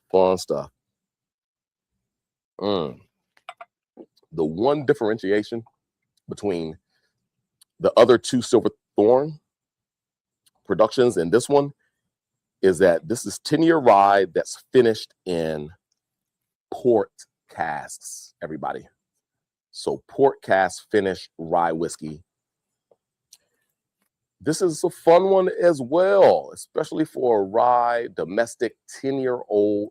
Fun stuff. The one differentiation between the other 2 Silverthorn productions and this one is that this is 10-year rye that's finished in port casks, everybody. So port cask finished rye whiskey. This is a fun one as well, especially for a rye domestic 10-year-old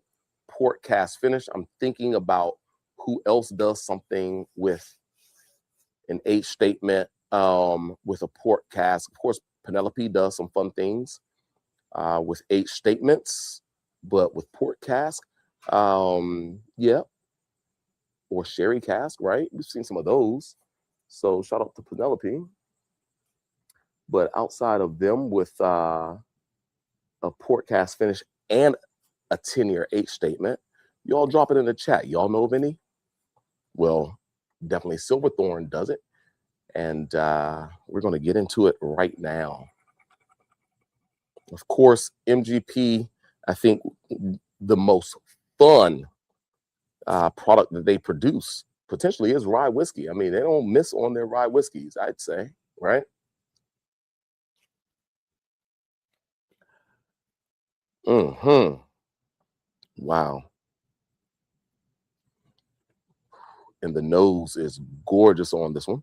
port cask finish. I'm thinking about who else does something with an age statement with a port cask. Of course, Penelope does some fun things with age statements, but with port cask, yeah, or sherry cask, right? We've seen some of those. So shout out to Penelope. But outside of them with a port cask finish and a 10-year age statement, y'all drop it in the chat. Y'all know of any? Well, definitely Silverthorn does it. And we're going to get into it right now. Of course, MGP, I think the most fun product that they produce potentially is rye whiskey. I mean, they don't miss on their rye whiskeys, I'd say, right? Wow. And the nose is gorgeous on this one.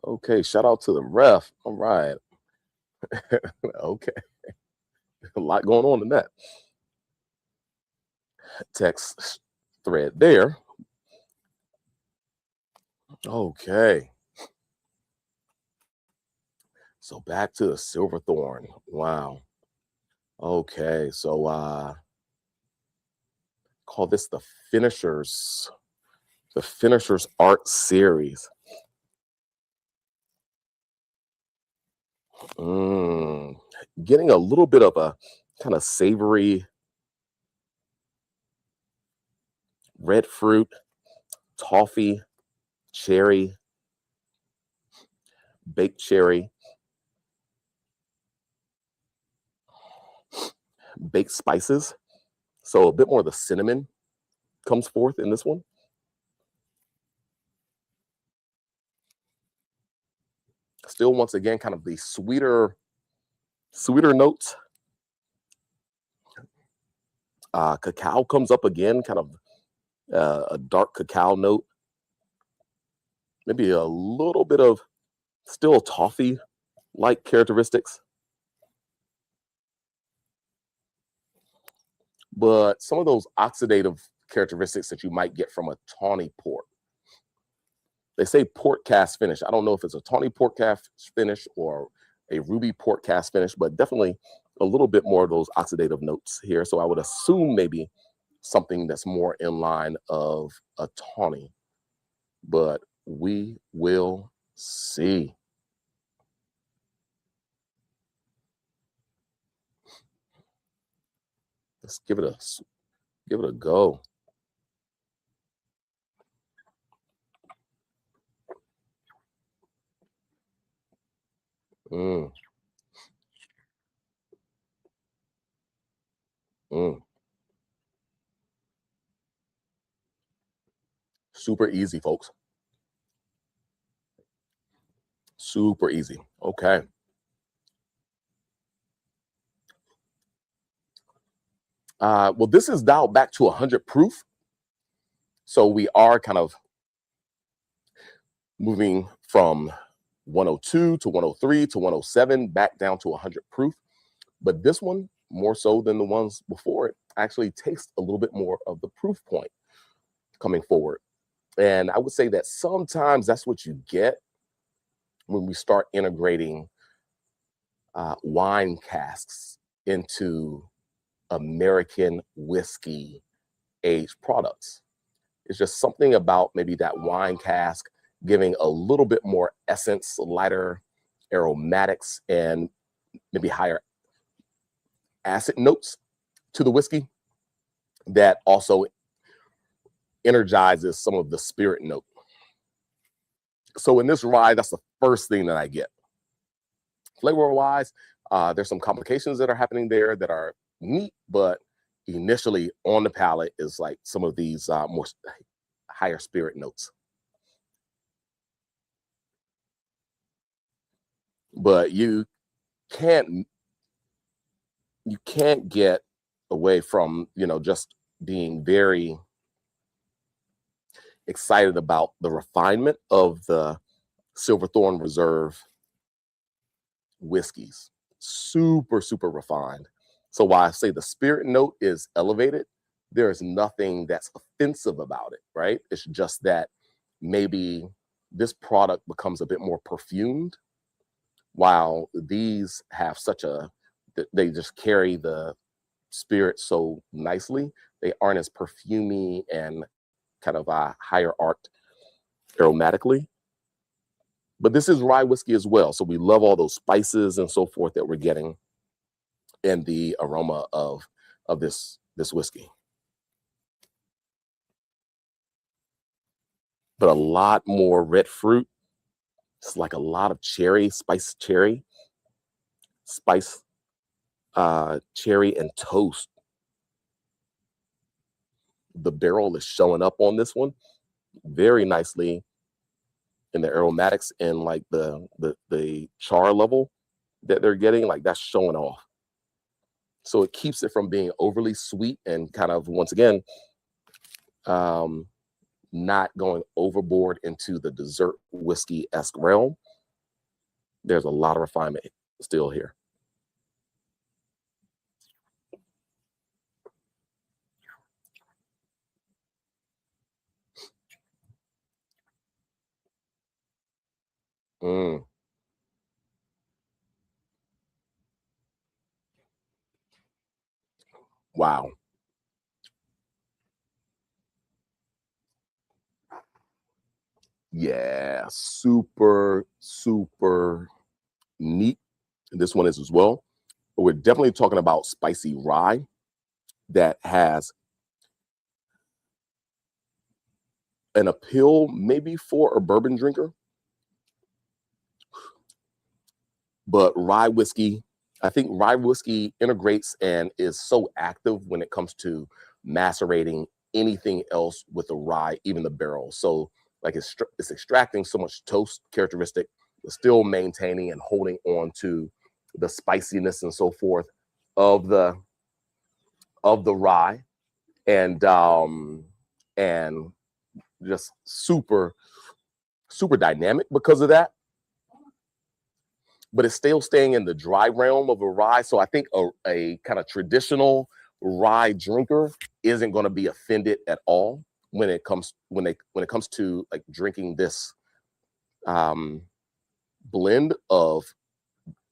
Okay, shout out to the ref. All right. Okay. A lot going on in that text thread there. Okay. So back to the Silverthorn. Wow. Okay, so call this the Finisher's Art Series. Getting a little bit of a kind of savory red fruit, toffee, cherry, baked cherry, baked spices. So a bit more of the cinnamon comes forth in this one. Still, once again, kind of the sweeter notes. Cacao comes up again, kind of a dark cacao note. Maybe a little bit of still toffee-like characteristics. But some of those oxidative characteristics that you might get from a tawny port. They say port cast finish. I don't know if it's a tawny port cast finish or a ruby port cast finish, but definitely a little bit more of those oxidative notes here. So I would assume maybe something that's more in line of a tawny, but we will see. Let's give it a go. Mm, mm. Super easy, folks. Super easy. Okay. Well, this is dialed back to 100 proof. So we are kind of moving from 102 to 103 to 107 back down to 100 proof. But this one, more so than the ones before it, actually takes a little bit more of the proof point coming forward. And I would say that sometimes that's what you get when we start integrating wine casks into American whiskey aged products. It's just something about maybe that wine cask giving a little bit more essence, lighter aromatics, and maybe higher acid notes to the whiskey that also energizes some of the spirit note. So in this rye, that's the first thing that I get. Flavor wise, there's some complications that are happening there that are neat, but initially on the palate is like some of these more higher spirit notes. But can't you can't get away from, just being very excited about the refinement of the Silverthorn Reserve whiskeys. Super, super refined. So while I say the spirit note is elevated, there is nothing that's offensive about it, right? It's just that maybe this product becomes a bit more perfumed, while these have they just carry the spirit so nicely. They aren't as perfumey and kind of higher arced aromatically. But this is rye whiskey as well. So we love all those spices and so forth that we're getting in the aroma of this whiskey. But a lot more red fruit. It's like a lot of spice, cherry and toast. The barrel is showing up on this one very nicely in the aromatics and like the char level that they're getting, like that's showing off. So it keeps it from being overly sweet and kind of, once again, not going overboard into the dessert whiskey-esque realm. There's a lot of refinement still here. Mm. Wow. Yeah, super, super neat. This one is as well. But we're definitely talking about spicy rye that has an appeal maybe for a bourbon drinker, but rye whiskey, I think rye whiskey integrates and is so active when it comes to macerating anything else with the rye, even the barrel. So like it's extracting so much toast characteristic, but still maintaining and holding on to the spiciness and so forth of the rye, and just super dynamic because of that. But it's still staying in the dry realm of a rye. So I think a kind of traditional rye drinker isn't going to be offended at all when it comes to like drinking this blend of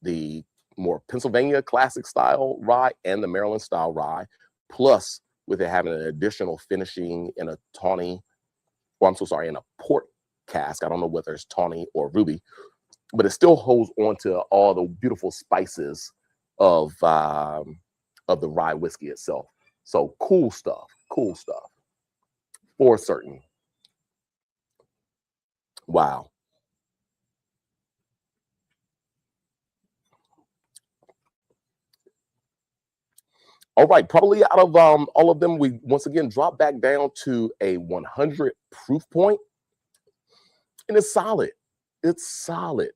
the more Pennsylvania classic style rye and the Maryland style rye, plus with it having an additional finishing in a tawny, or I'm so sorry, in a port cask. I don't know whether it's tawny or ruby, but it still holds on to all the beautiful spices of the rye whiskey itself. So cool stuff for certain. Wow. All right, probably out of all of them, we once again drop back down to a 100 proof point, and it's solid. It's solid.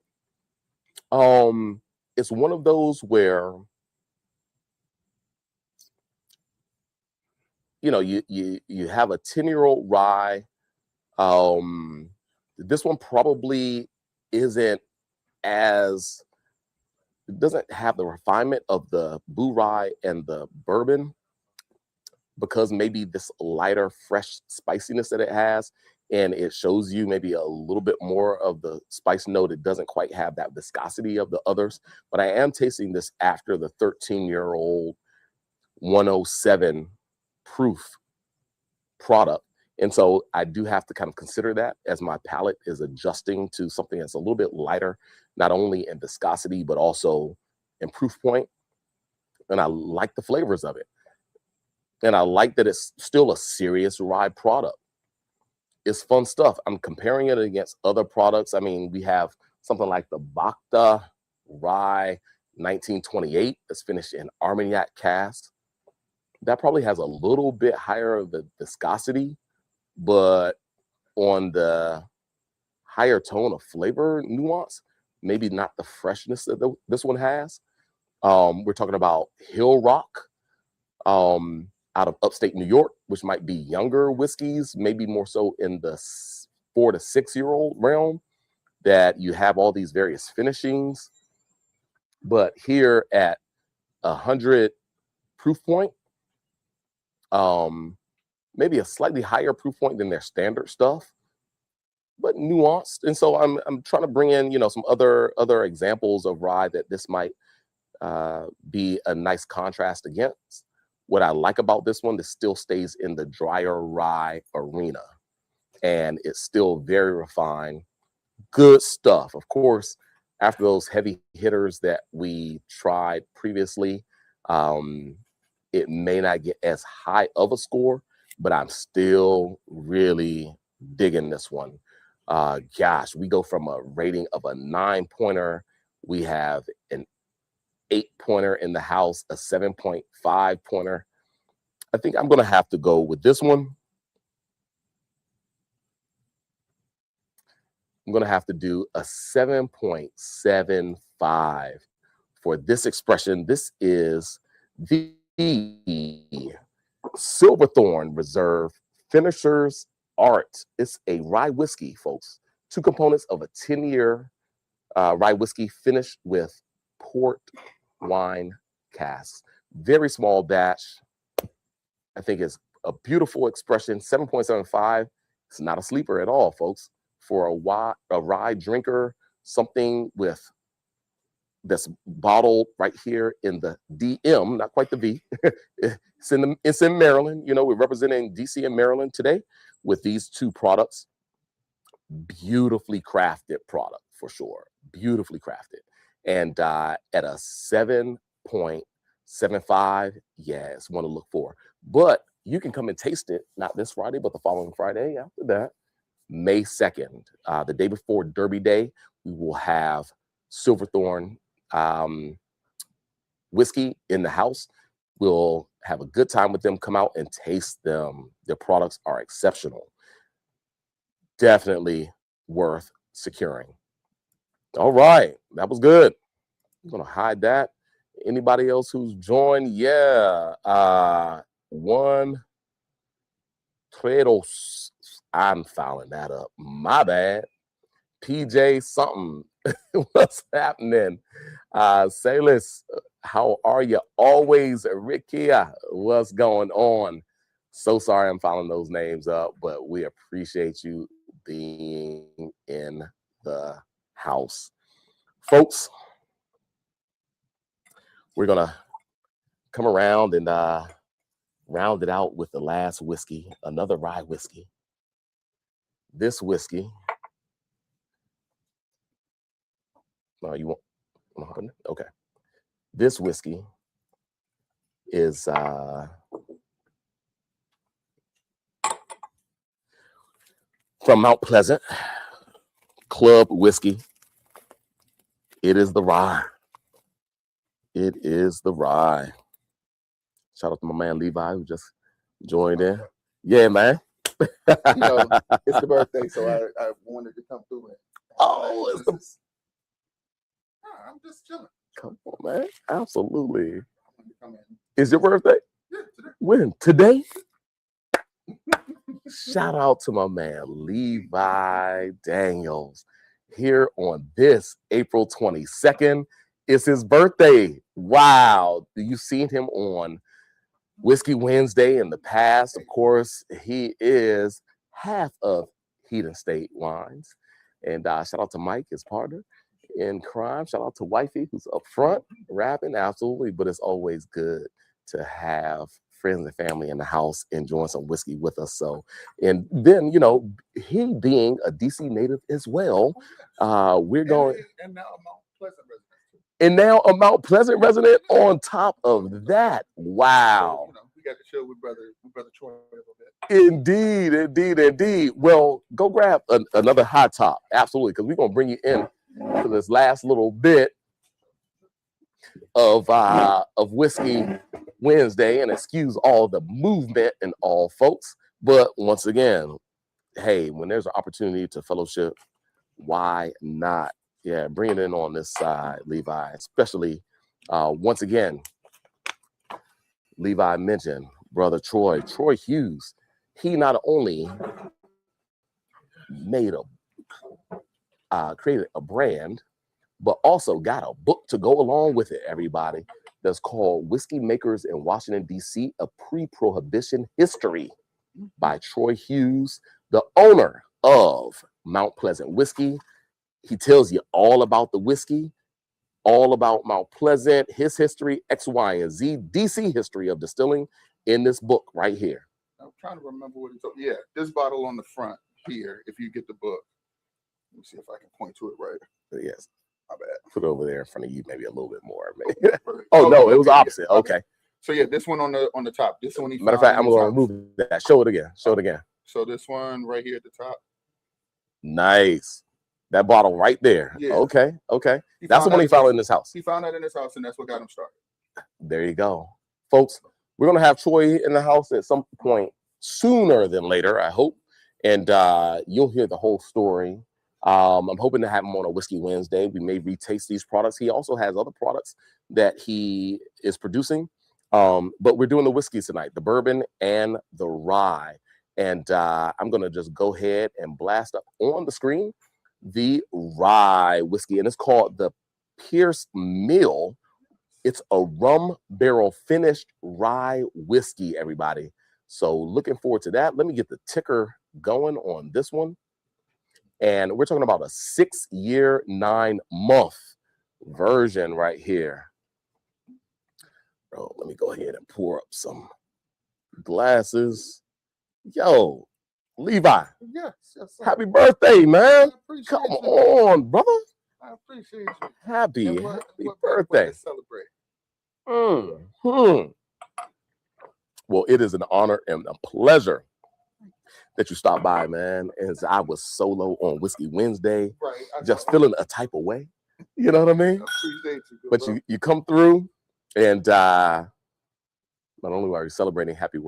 It's one of those where, you know, you have a 10-year-old rye. This one probably isn't as, it doesn't have the refinement of the Blue Rye and the Bourbon, because maybe this lighter, fresh spiciness that it has, and it shows you maybe a little bit more of the spice note. It doesn't quite have that viscosity of the others, but I am tasting this after the 13-year-old 107 proof product. And so I do have to kind of consider that as my palate is adjusting to something that's a little bit lighter, not only in viscosity, but also in proof point. And I like the flavors of it. And I like that it's still a serious rye product. It's fun stuff. I'm comparing it against other products. I mean, we have something like the Bacta Rye 1928 that's finished in Armagnac cask. That probably has a little bit higher of the viscosity, but on the higher tone of flavor nuance, maybe not the freshness that this one has. We're talking about Hill Rock out of upstate New York, which might be younger whiskeys, maybe more so in the 4 to 6 year old realm, that you have all these various finishings. But here at 100 proof point, maybe a slightly higher proof point than their standard stuff, but nuanced. And so I'm trying to bring in, you know, some other examples of rye that this might be a nice contrast against. What I like about this one, this still stays in the drier rye arena, and it's still very refined, good stuff. Of course, after those heavy hitters that we tried previously, it may not get as high of a score, but I'm still really digging this one. Gosh, we go from a rating of a 9-pointer. We have an 8-pointer in the house, a 7.5-pointer. I think I'm going to have to go with this one. I'm going to have to do a 7.75 for this expression. This is the Silverthorn Reserve Finisher's Art. It's a rye whiskey, folks. 2 components of a 10-year rye whiskey finished with port wine casks. Very small batch. I think it's a beautiful expression. 7.75. It's not a sleeper at all, folks. For a rye drinker, something with that's bottled right here in the DM, not quite the V. It's in Maryland. You know, we're representing DC and Maryland today with these 2 products. Beautifully crafted product for sure. Beautifully crafted. And at a 7.75, yeah, it's one to look for. But you can come and taste it, not this Friday, but the following Friday after that. May 2nd, the day before Derby Day, we will have Silverthorn whiskey in the house. We'll have a good time with them. Come out and taste them. Their products are exceptional. Definitely worth securing. All right, that was good. I'm gonna hide that. Anybody else who's joined? Yeah, Juan Tredos. I'm fouling that up. My bad. PJ something. What's happening? Salis, how are you? Always, Ricky. What's going on? So sorry I'm fouling those names up, but we appreciate you being in the house. Folks, we're gonna come around and round it out with the last whiskey, another rye whiskey. This whiskey, you want, okay. This whiskey is from Mount Pleasant Club Whiskey. It is the rye. It is the rye. Shout out to my man Levi who just joined in. Yeah, man. It's the birthday, so I wanted to come through it. Oh, I'm just chilling. Come on, man. Absolutely. Come in. Is your birthday? Yeah, today. When? Today? Shout out to my man Levi Daniels here on this April 22nd. It's his birthday. Wow. You've seen him on Whiskey Wednesday in the past. Of course, he is half of Heathen State Wines. And shout out to Mike, his partner in crime. Shout out to Wifey, who's up front rapping. Absolutely. But it's always good to have friends and family in the house enjoying some whiskey with us. So, and then, he being a DC native as well, we're going. And now a Mount Pleasant resident. And now a Mount Pleasant resident on top of that. Wow. So, we got to chill with brother Troy a little bit. Indeed. Well, go grab another hot top. Absolutely. Because we're going to bring you in for this last little bit of Whiskey Wednesday, and excuse all the movement and all folks. But once again, hey, when there's an opportunity to fellowship, why not? Yeah, bring it in on this side, Levi, especially once again, Levi mentioned brother Troy Hughes. He not only created a brand, but also got a book to go along with it, everybody, that's called Whiskey Makers in Washington, D.C., A Pre-Prohibition History by Troy Hughes, the owner of Mount Pleasant Whiskey. He tells you all about the whiskey, all about Mount Pleasant, his history, X, Y, and Z, D.C. history of distilling in this book right here. I'm trying to remember what he told. Yeah, this bottle on the front here, if you get the book. Let me see if I can point to it right. Yes. My bad. Put it over there in front of you, maybe a little bit more. Oh, no, it was opposite. Yeah. Okay. So yeah, this one on the top. This one. Matter of fact, I'm going to remove that. Show it again. Show it again. So this one right here at the top. Nice. That bottle right there. Yeah. Okay. That's the one he found in his house. He found that in his house, and that's what got him started. There you go. Folks, we're going to have Troy in the house at some point sooner than later, I hope. And you'll hear the whole story. I'm hoping to have him on a Whiskey Wednesday. We may retaste these products. He also has other products that he is producing. But we're doing the whiskeys tonight, the bourbon and the rye. And I'm going to just go ahead and blast up on the screen the rye whiskey. And it's called the Pierce Mill. It's a rum barrel finished rye whiskey, everybody. So looking forward to that. Let me get the ticker going on this one. And we're talking about a 6-year, 9-month version right here. Bro, let me go ahead and pour up some glasses. Yo, Levi. Yes, sir. Happy birthday, man. Come on, brother. I appreciate you. Happy birthday. Celebrate. Well, it is an honor and a pleasure that you stopped by, man. And I was solo on Whiskey Wednesday, Right. just feeling a type of way. You know what I mean? I appreciate you. Good But bro. you come through, and not only are you celebrating happy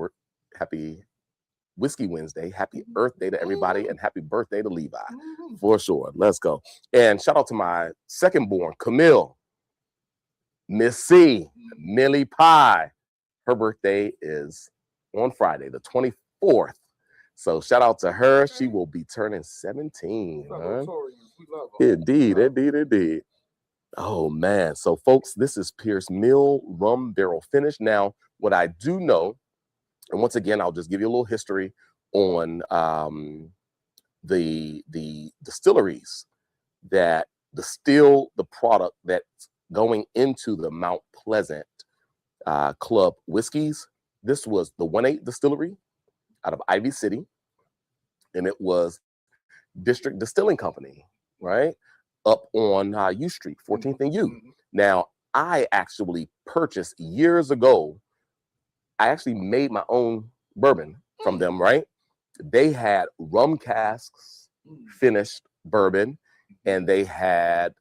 Whiskey Wednesday, happy Earth Day to everybody, and happy birthday to Levi, for sure. Let's go. And shout out to my second born, Camille, Miss C, Millie Pie. Her birthday is on Friday, the 24th. So shout out to her. She will be turning 17. Huh? Indeed, indeed, indeed. Oh, man. So, folks, this is Pierce Mill Rum Barrel Finish. Now, what I do know, and once again, I'll just give you a little history on the distilleries that distill the product that's going into the Mount Pleasant Club whiskeys. This was the 1-8 Distillery out of Ivy City, and it was District Distilling Company, right? Up on U Street, 14th and U. Now, I actually purchased years ago, I actually made my own bourbon from them, right? They had rum casks, finished bourbon, and they had,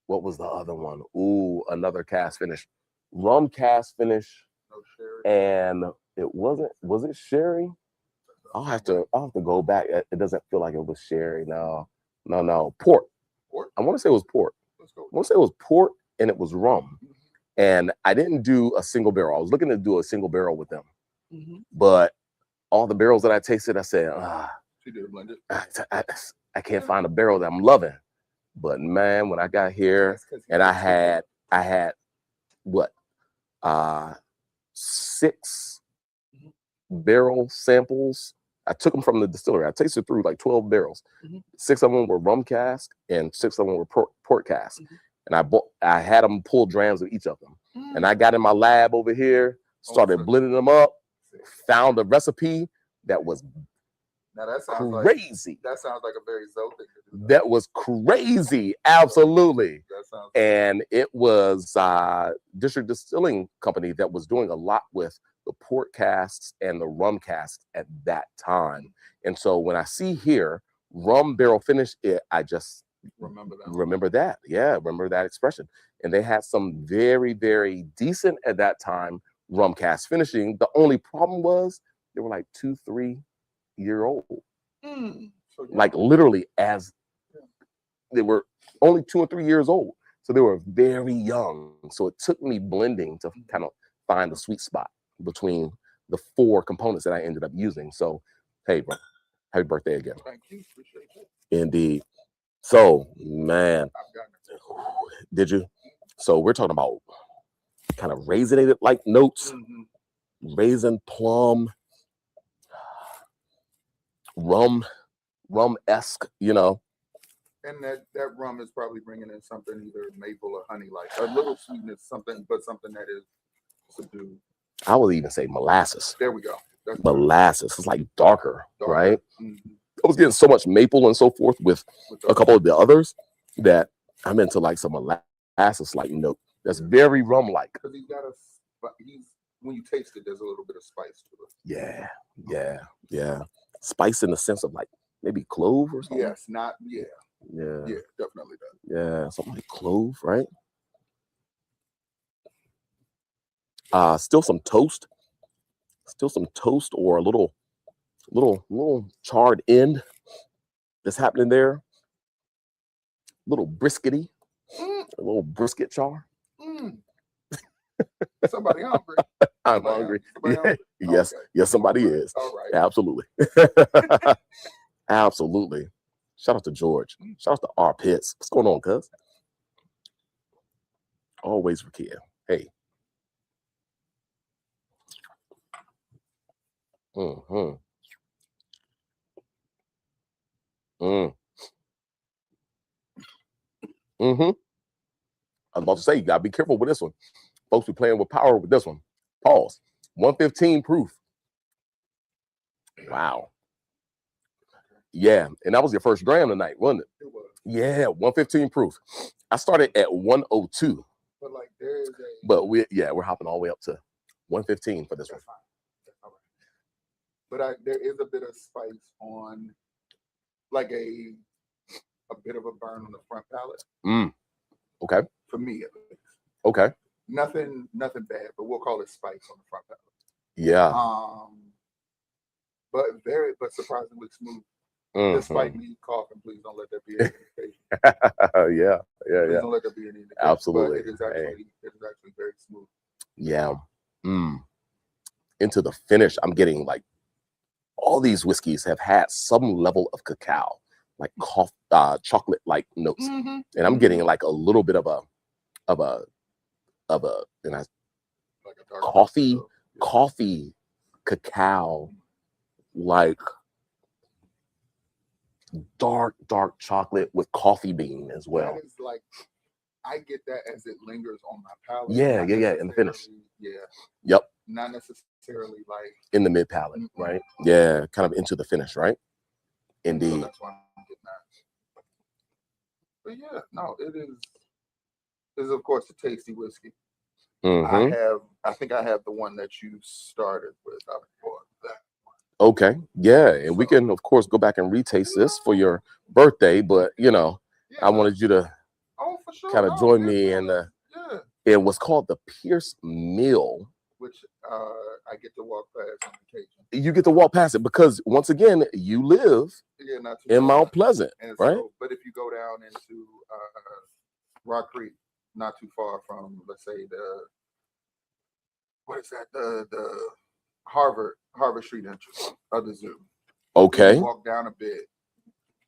what was the other one? Ooh, another cask finish. Rum cask finish, and it was it sherry? I'll have to go back. It doesn't feel like it was sherry. No. Port. I want to say it was port. I want to say it was port, and it was rum. And I didn't do a single barrel. I was looking to do a single barrel with them. But all the barrels that I tasted, I said, I can't find a barrel that I'm loving. But man, when I got here and I had what? 6 barrel samples. I took them from the distillery. I tasted through like 12 barrels. 6 of them were rum cask and 6 of them were port cask. And I had them pull drams of each of them. And I got in my lab over here, started blending them up, found a recipe that was crazy. That sounds like a very Zoe thing to do. That was crazy. Absolutely. And it was District Distilling Company that was doing a lot with the port casks and the rum casks at that time. And so when I see here rum barrel finish, I just remember that. Yeah, remember that expression. And they had some very, very decent at that time rum cask finishing. The only problem was they were like 2-3 year old. Like literally as they were only 2 or 3 years old. So they were very young. So it took me blending to kind of find the sweet spot between the 4 components that I ended up using. So, hey, bro, happy birthday again. Thank you. Appreciate it. Indeed. So, man, did you? So we're talking about kind of raisinated like notes, raisin, plum, rum-esque, you know. And that rum is probably bringing in something either maple or honey, like a little sweetness, something that is subdued. I would even say molasses. There we go. That's molasses. It's like darker, right? I was getting so much maple and so forth with a couple of the others that I'm into like some molasses like note. That's very rum-like. Because when you taste it, there's a little bit of spice to it. Yeah. Spice in the sense of like maybe clove or something. Yes, yeah, definitely does. Yeah, something like clove, right? Still some toast or a little charred end that's happening there. Little briskety, a little brisket char. Somebody hungry. I'm hungry. Yes, Okay. Yes, somebody is. All right. Absolutely. Absolutely. Shout out to George. Shout out to R Pitts. What's going on, cuz? Always for kid. Hey. I was about to say, you gotta be careful with this one. Folks be playing with power with this one. Pause. 115 proof. Wow. Yeah, and that was your first dram tonight, wasn't it? It was. Yeah, 115 proof. I started at 102. But like there is But we're hopping all the way up to 115 for this one. That's all right. but there is a bit of spice on, like a bit of a burn on the front palate. Okay. For me, at least. Okay. Nothing bad, but we'll call it spice on the front palate. Yeah. But surprisingly smooth. Despite me coughing, please don't let that be an indication. Yeah. Please don't let that be an indication. Absolutely. But it is actually very smooth. Yeah. Into the finish, I'm getting like all these whiskeys have had some level of cacao, like chocolate like notes, and I'm getting like a little bit of a like a coffee cacao, like dark chocolate with coffee bean as well. That is like, I get that as it lingers on my palate. Yeah, in the finish. Yeah. Yep. Not necessarily like in the mid palate, right? Yeah, kind of into the finish, right? Indeed. So that's why I'm getting that. But yeah, no, it is of course a tasty whiskey. I think I have the one that you started with. I bought that. Okay, yeah, and we can of course go back and retaste this for your birthday, but I wanted you to for sure. kind of join me in in what's called the Pierce Mill, which I get to walk past on occasion. You get to walk past it because once again you live in Mount Pleasant, right? So, but if you go down into Rock Creek, not too far from, let's say, the Harvard Street entrance of the zoo. Okay. You walk down a bit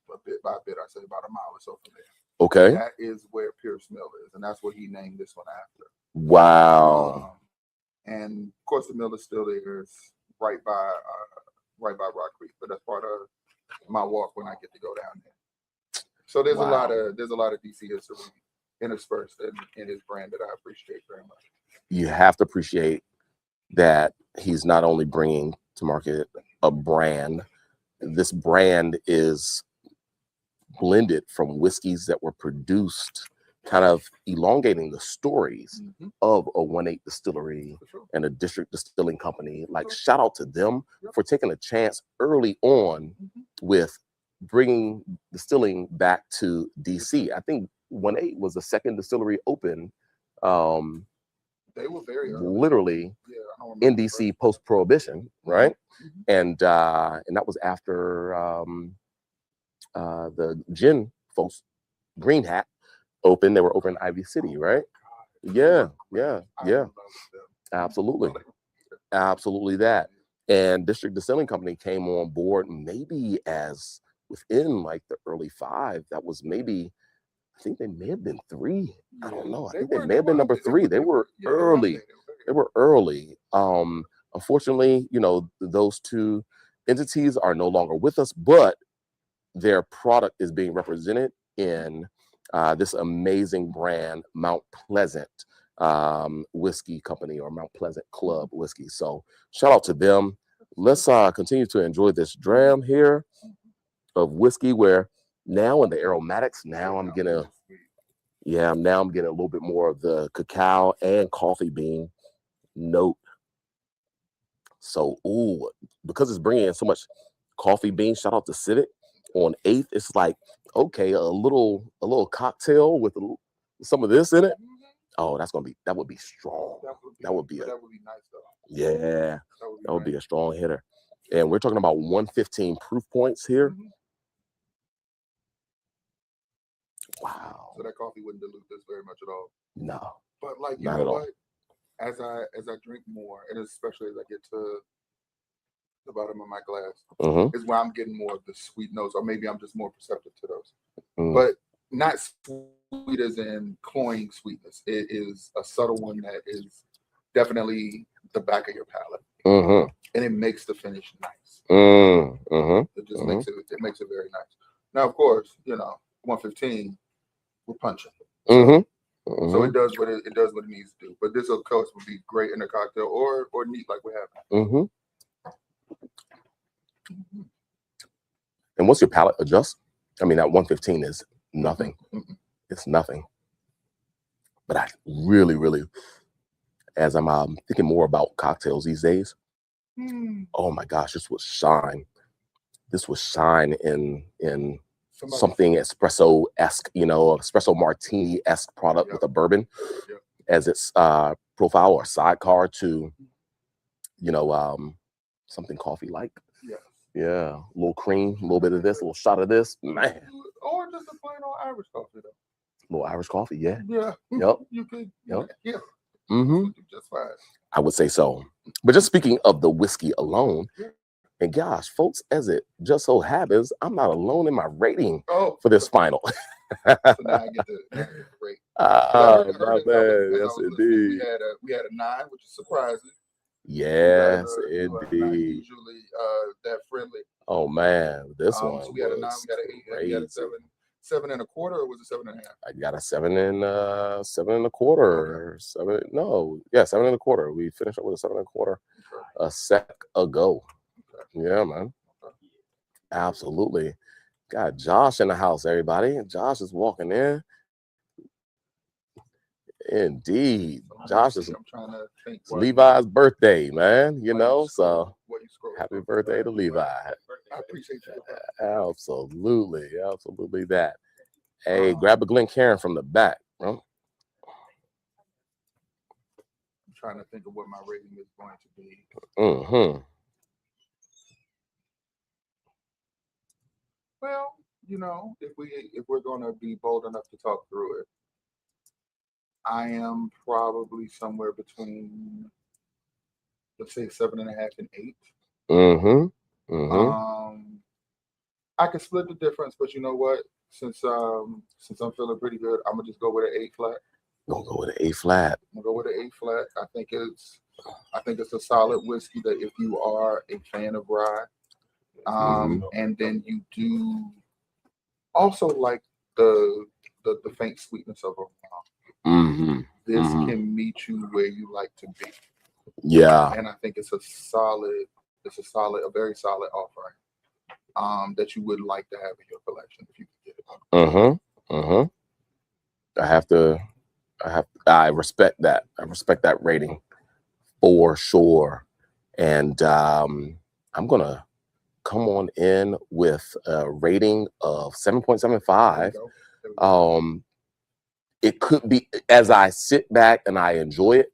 by bit, I say about a mile or so from there. Okay. That is where Pierce Mill is, and that's what he named this one after. Wow. And of course, the mill is still there. It's right by Rock Creek, but that's part of my walk when I get to go down there. So there's a lot of DC history interspersed in his brand that I appreciate very much. You have to appreciate that he's not only bringing to market a brand. This brand is blended from whiskeys that were produced, kind of elongating the stories of a 1-8 distillery and a district distilling company. Like, shout out to them for taking a chance early on with bringing distilling back to DC. I think 1-8 was the second distillery open. They were very early. Literally in DC post Prohibition, right? And that was after the gin folks, Green Hat, opened. They were over in Ivy City, right? Yeah. Absolutely that. And District Distilling Company came on board maybe as within like the early 5. That was maybe, I think they may have been 3. I don't know. I think they may have been number 3. They were early. They were early. Unfortunately, those two entities are no longer with us, but their product is being represented in this amazing brand, Mount Pleasant Whiskey Company, or Mount Pleasant Club Whiskey. So shout out to them. Let's continue to enjoy this dram here of whiskey, where now in the aromatics, I'm getting a little bit more of the cacao and coffee bean note. So, because it's bringing in so much coffee bean, shout out to Civic on 8th. It's like, okay, a little cocktail with some of this in it. Oh, that would be strong. That would be nice though. Yeah, that would be a strong hitter. And we're talking about 115 proof points here. Wow. So that coffee wouldn't dilute this very much at all. No. But like, you know what? As I drink more, and especially as I get to the bottom of my glass, is where I'm getting more of the sweet notes, or maybe I'm just more perceptive to those. But not sweet as in cloying sweetness. It is a subtle one that is definitely the back of your palate, and it makes the finish nice. It just makes it very nice. Now, of course, 115, we're punching. So it does what it needs to do. But this, of course, would be great in a cocktail or neat like we're having. And once your palate adjusts, I mean, that 115 is nothing. It's nothing. But I really, as I'm thinking more about cocktails these days, Oh my gosh, this would shine. This would shine in something espresso-esque, espresso martini-esque product with a bourbon as its profile or sidecar to, something coffee-like. Yeah, a little cream, a little bit of this, a little shot of this, man. Or just a plain old Irish coffee, though. A little Irish coffee, yeah. Yeah. Yep. You could. Yep. Yeah. Just fine. I would say so. But just speaking of the whiskey alone, and gosh, folks, as it just so happens, I'm not alone in my rating for this final. So now I get to rate. Yes, indeed. We had a 9, which is surprising. Yes, indeed. Usually that friendly. Oh man, this one. So we had a 9, we had an 8, we had a 7. 7 1/4, or was it 7 1/2? I got a 7 and 7 1/4. 7 1/4. We finished up with a 7 1/4 a sec ago. Yeah, man. Absolutely. Got Josh in the house, everybody. Josh is walking in. Indeed. Josh is Levi's birthday, man. So happy birthday to Levi. I appreciate you. Absolutely. Absolutely that. Hey, grab a Glencairn from the back, bro. I'm trying to think of what my rating is going to be. Well, if we're gonna be bold enough to talk through it, I am probably somewhere between, let's say, 7 1/2 and 8. I can split the difference, but you know what? Since I'm feeling pretty good, I'm gonna just go with an 8 flat. Gonna go with an 8 flat. I'm gonna go with an 8 flat. I think it's a solid whiskey that if you are a fan of rye, and then you do also like the faint sweetness of a rum. This can meet you where you like to be. Yeah. And I think it's a very solid offering that you would like to have in your collection if you can get it. I respect that. I respect that rating for sure. And I'm gonna come on in with a rating of 7.75. It could be, as I sit back and I enjoy it,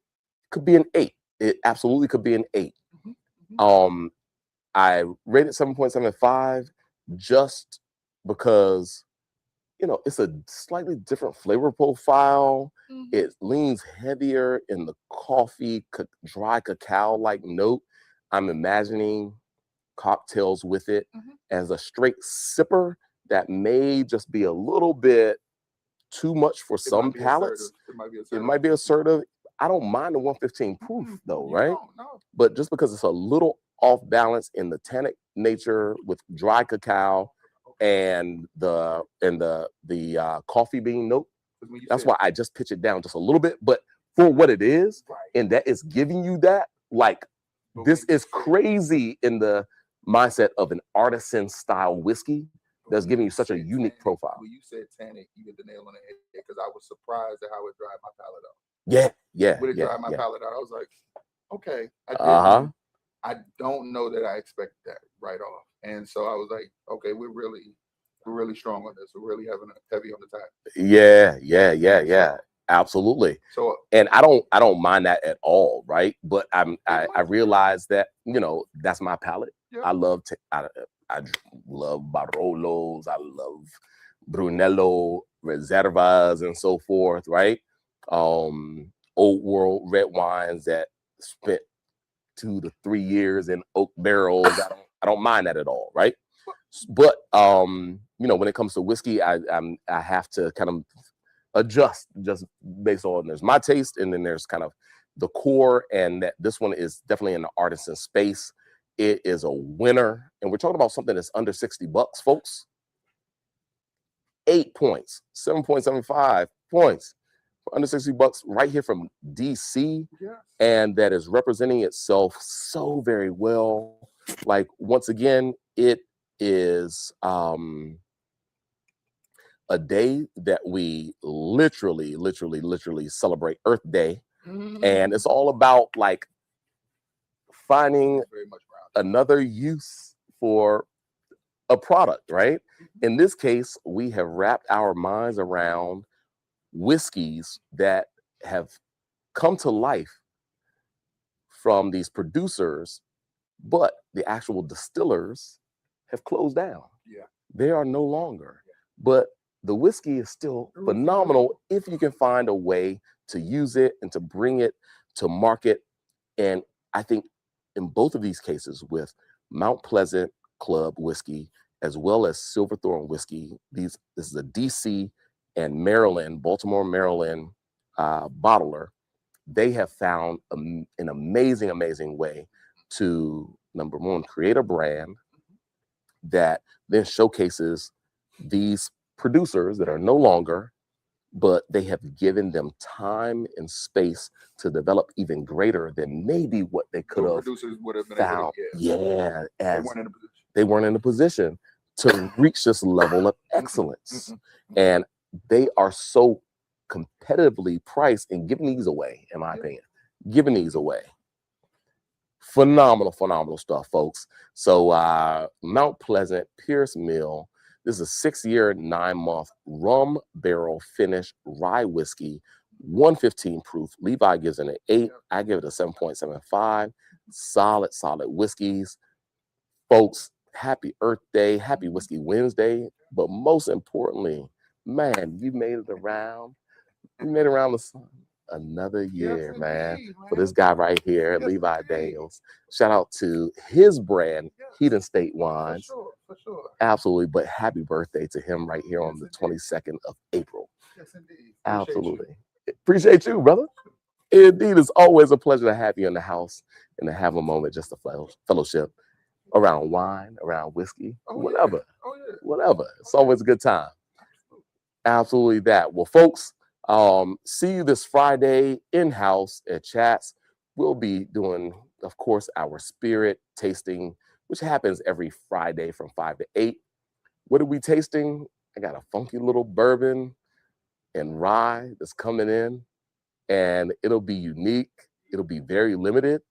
could be an 8. It absolutely could be an 8. I rated 7.75 just because, it's a slightly different flavor profile. It leans heavier in the coffee, dry cacao-like note. I'm imagining cocktails with it as a straight sipper that may just be a little bit too much for some palates. It might be assertive. I don't mind the 115 proof though, right? No. But just because it's a little off balance in the tannic nature with dry cacao and the coffee bean note, that's why I just pitch it down just a little bit. But for what it is, and that is giving you that, like, this is crazy in the mindset of an artisan style whiskey that's giving you such a unique profile. When you said tannic, you hit the nail on the head because I was surprised at how it dried my palate out. When it dried my palate out, I was like, okay, I don't know that I expect that right off. And so I was like, okay, we're really strong on this. We're really heavy on the top. Yeah. Absolutely. So, and I don't mind that at all, right? But I realize that, that's my palate. I love I love Barolos, I love Brunello, Reservas, and so forth, right? Old world red wines that spent 2 to 3 years in oak barrels. I don't mind that at all, right? But when it comes to whiskey, I have to kind of adjust just based on there's my taste, and then there's kind of the core, and that this one is definitely in the artisan space. It is a winner, and we're talking about something that's under $60, folks. 8 points, 7.75 points for under $60 right here from DC, and that is representing itself so very well. Like, once again, it is a day that we literally celebrate Earth Day, and it's all about like finding very much rounded. another use for a product, right? In this case, we have wrapped our minds around whiskeys that have come to life from these producers, but the actual distillers have closed down. Yeah. They are no longer. But the whiskey is still phenomenal if you can find a way to use it and to bring it to market. And I think in both of these cases, with Mount Pleasant Club whiskey as well as Silverthorn whiskey, this is a DC and Maryland, Baltimore, Maryland bottler. They have found an amazing way to, number one, create a brand that then showcases these producers that are no longer, but they have given them time and space to develop even greater than maybe what they could have found. Yeah, as they weren't in a position to reach this level of excellence. And they are so competitively priced and giving these away, in my opinion, giving these away. Phenomenal stuff, folks. So Mount Pleasant, Pierce Mill. This is a 6-year, 9-month rum barrel finish rye whiskey, 115 proof. Levi gives it an 8. I give it a 7.75. Solid whiskeys. Folks, happy Earth Day, happy Whiskey Wednesday. But most importantly, man, you made it around. You made it around the sun. Another year, man, for this guy right here, Levi Daniels. Shout out to his brand, Heathen State Wines. For sure. Absolutely, but happy birthday to him right here on the 22nd of April. Yes, indeed. Absolutely. Appreciate you, brother. Indeed, it's always a pleasure to have you in the house and to have a moment just a fellowship around wine, around whiskey, whatever. Whatever. It's always a good time. Absolutely that. Well, folks, see you this Friday in-house at Chats. We'll be doing, of course, our spirit tasting, which happens every Friday from 5 to 8. What are we tasting? I got a funky little bourbon and rye that's coming in, and it'll be unique. It'll be very limited,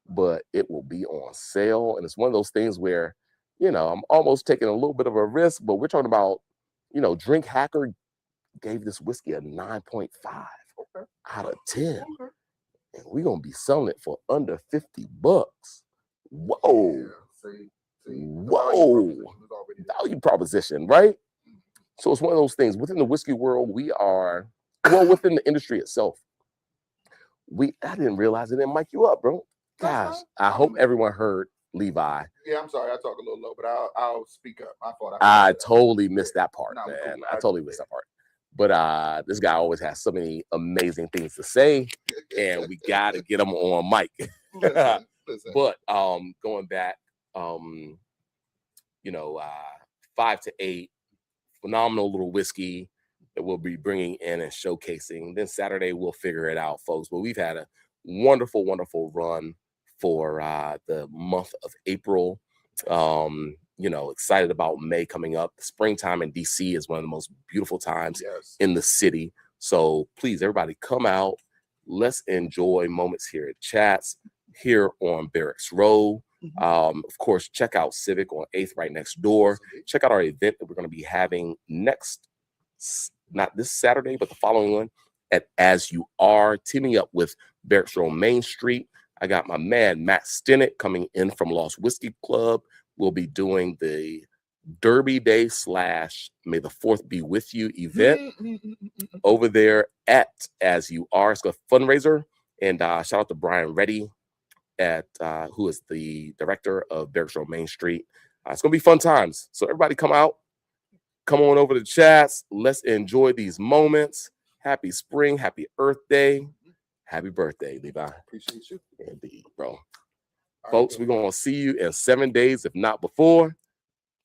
but it will be on sale. And it's one of those things where, I'm almost taking a little bit of a risk, but we're talking about, Drink Hacker gave this whiskey a 9.5 out of 10. And we're going to be selling it for under $50. Whoa. Whoa. Value proposition, right? So it's one of those things. Within the whiskey world, we are, within the industry itself, I didn't realize it didn't mic you up, bro. Gosh, I hope everyone heard Levi. Yeah, I'm sorry. I talk a little low, but I'll speak up. My fault. I totally missed that part, man. I totally missed that part. But this guy always has so many amazing things to say, and we got to get him on mic. Listen. But going back, 5 to 8, phenomenal little whiskey that we'll be bringing in and showcasing. Then Saturday, we'll figure it out, folks. But we've had a wonderful run for the month of April. Excited about May coming up. Springtime in DC is one of the most beautiful times in the city. So please, everybody, come out. Let's enjoy moments here at Chats, here on Barracks Road. Of course, check out Civic on 8th right next door. Check out our event that we're going to be having not this Saturday, but the following one at As You Are, teaming up with Barracks Road Main Street. I got my man, Matt Stennett, coming in from Lost Whiskey Club. We'll be doing the Derby Day / May the 4th be with you event over there at As You Are. It's a fundraiser. And shout out to Brian Reddy, who is the director of Barracks Road Main Street. It's going to be fun times. So everybody come out. Come on over to Chats. Let's enjoy these moments. Happy spring. Happy Earth Day. Happy birthday, Levi. Appreciate you. Indeed, bro. Folks, we're going to see you in 7 days, if not before.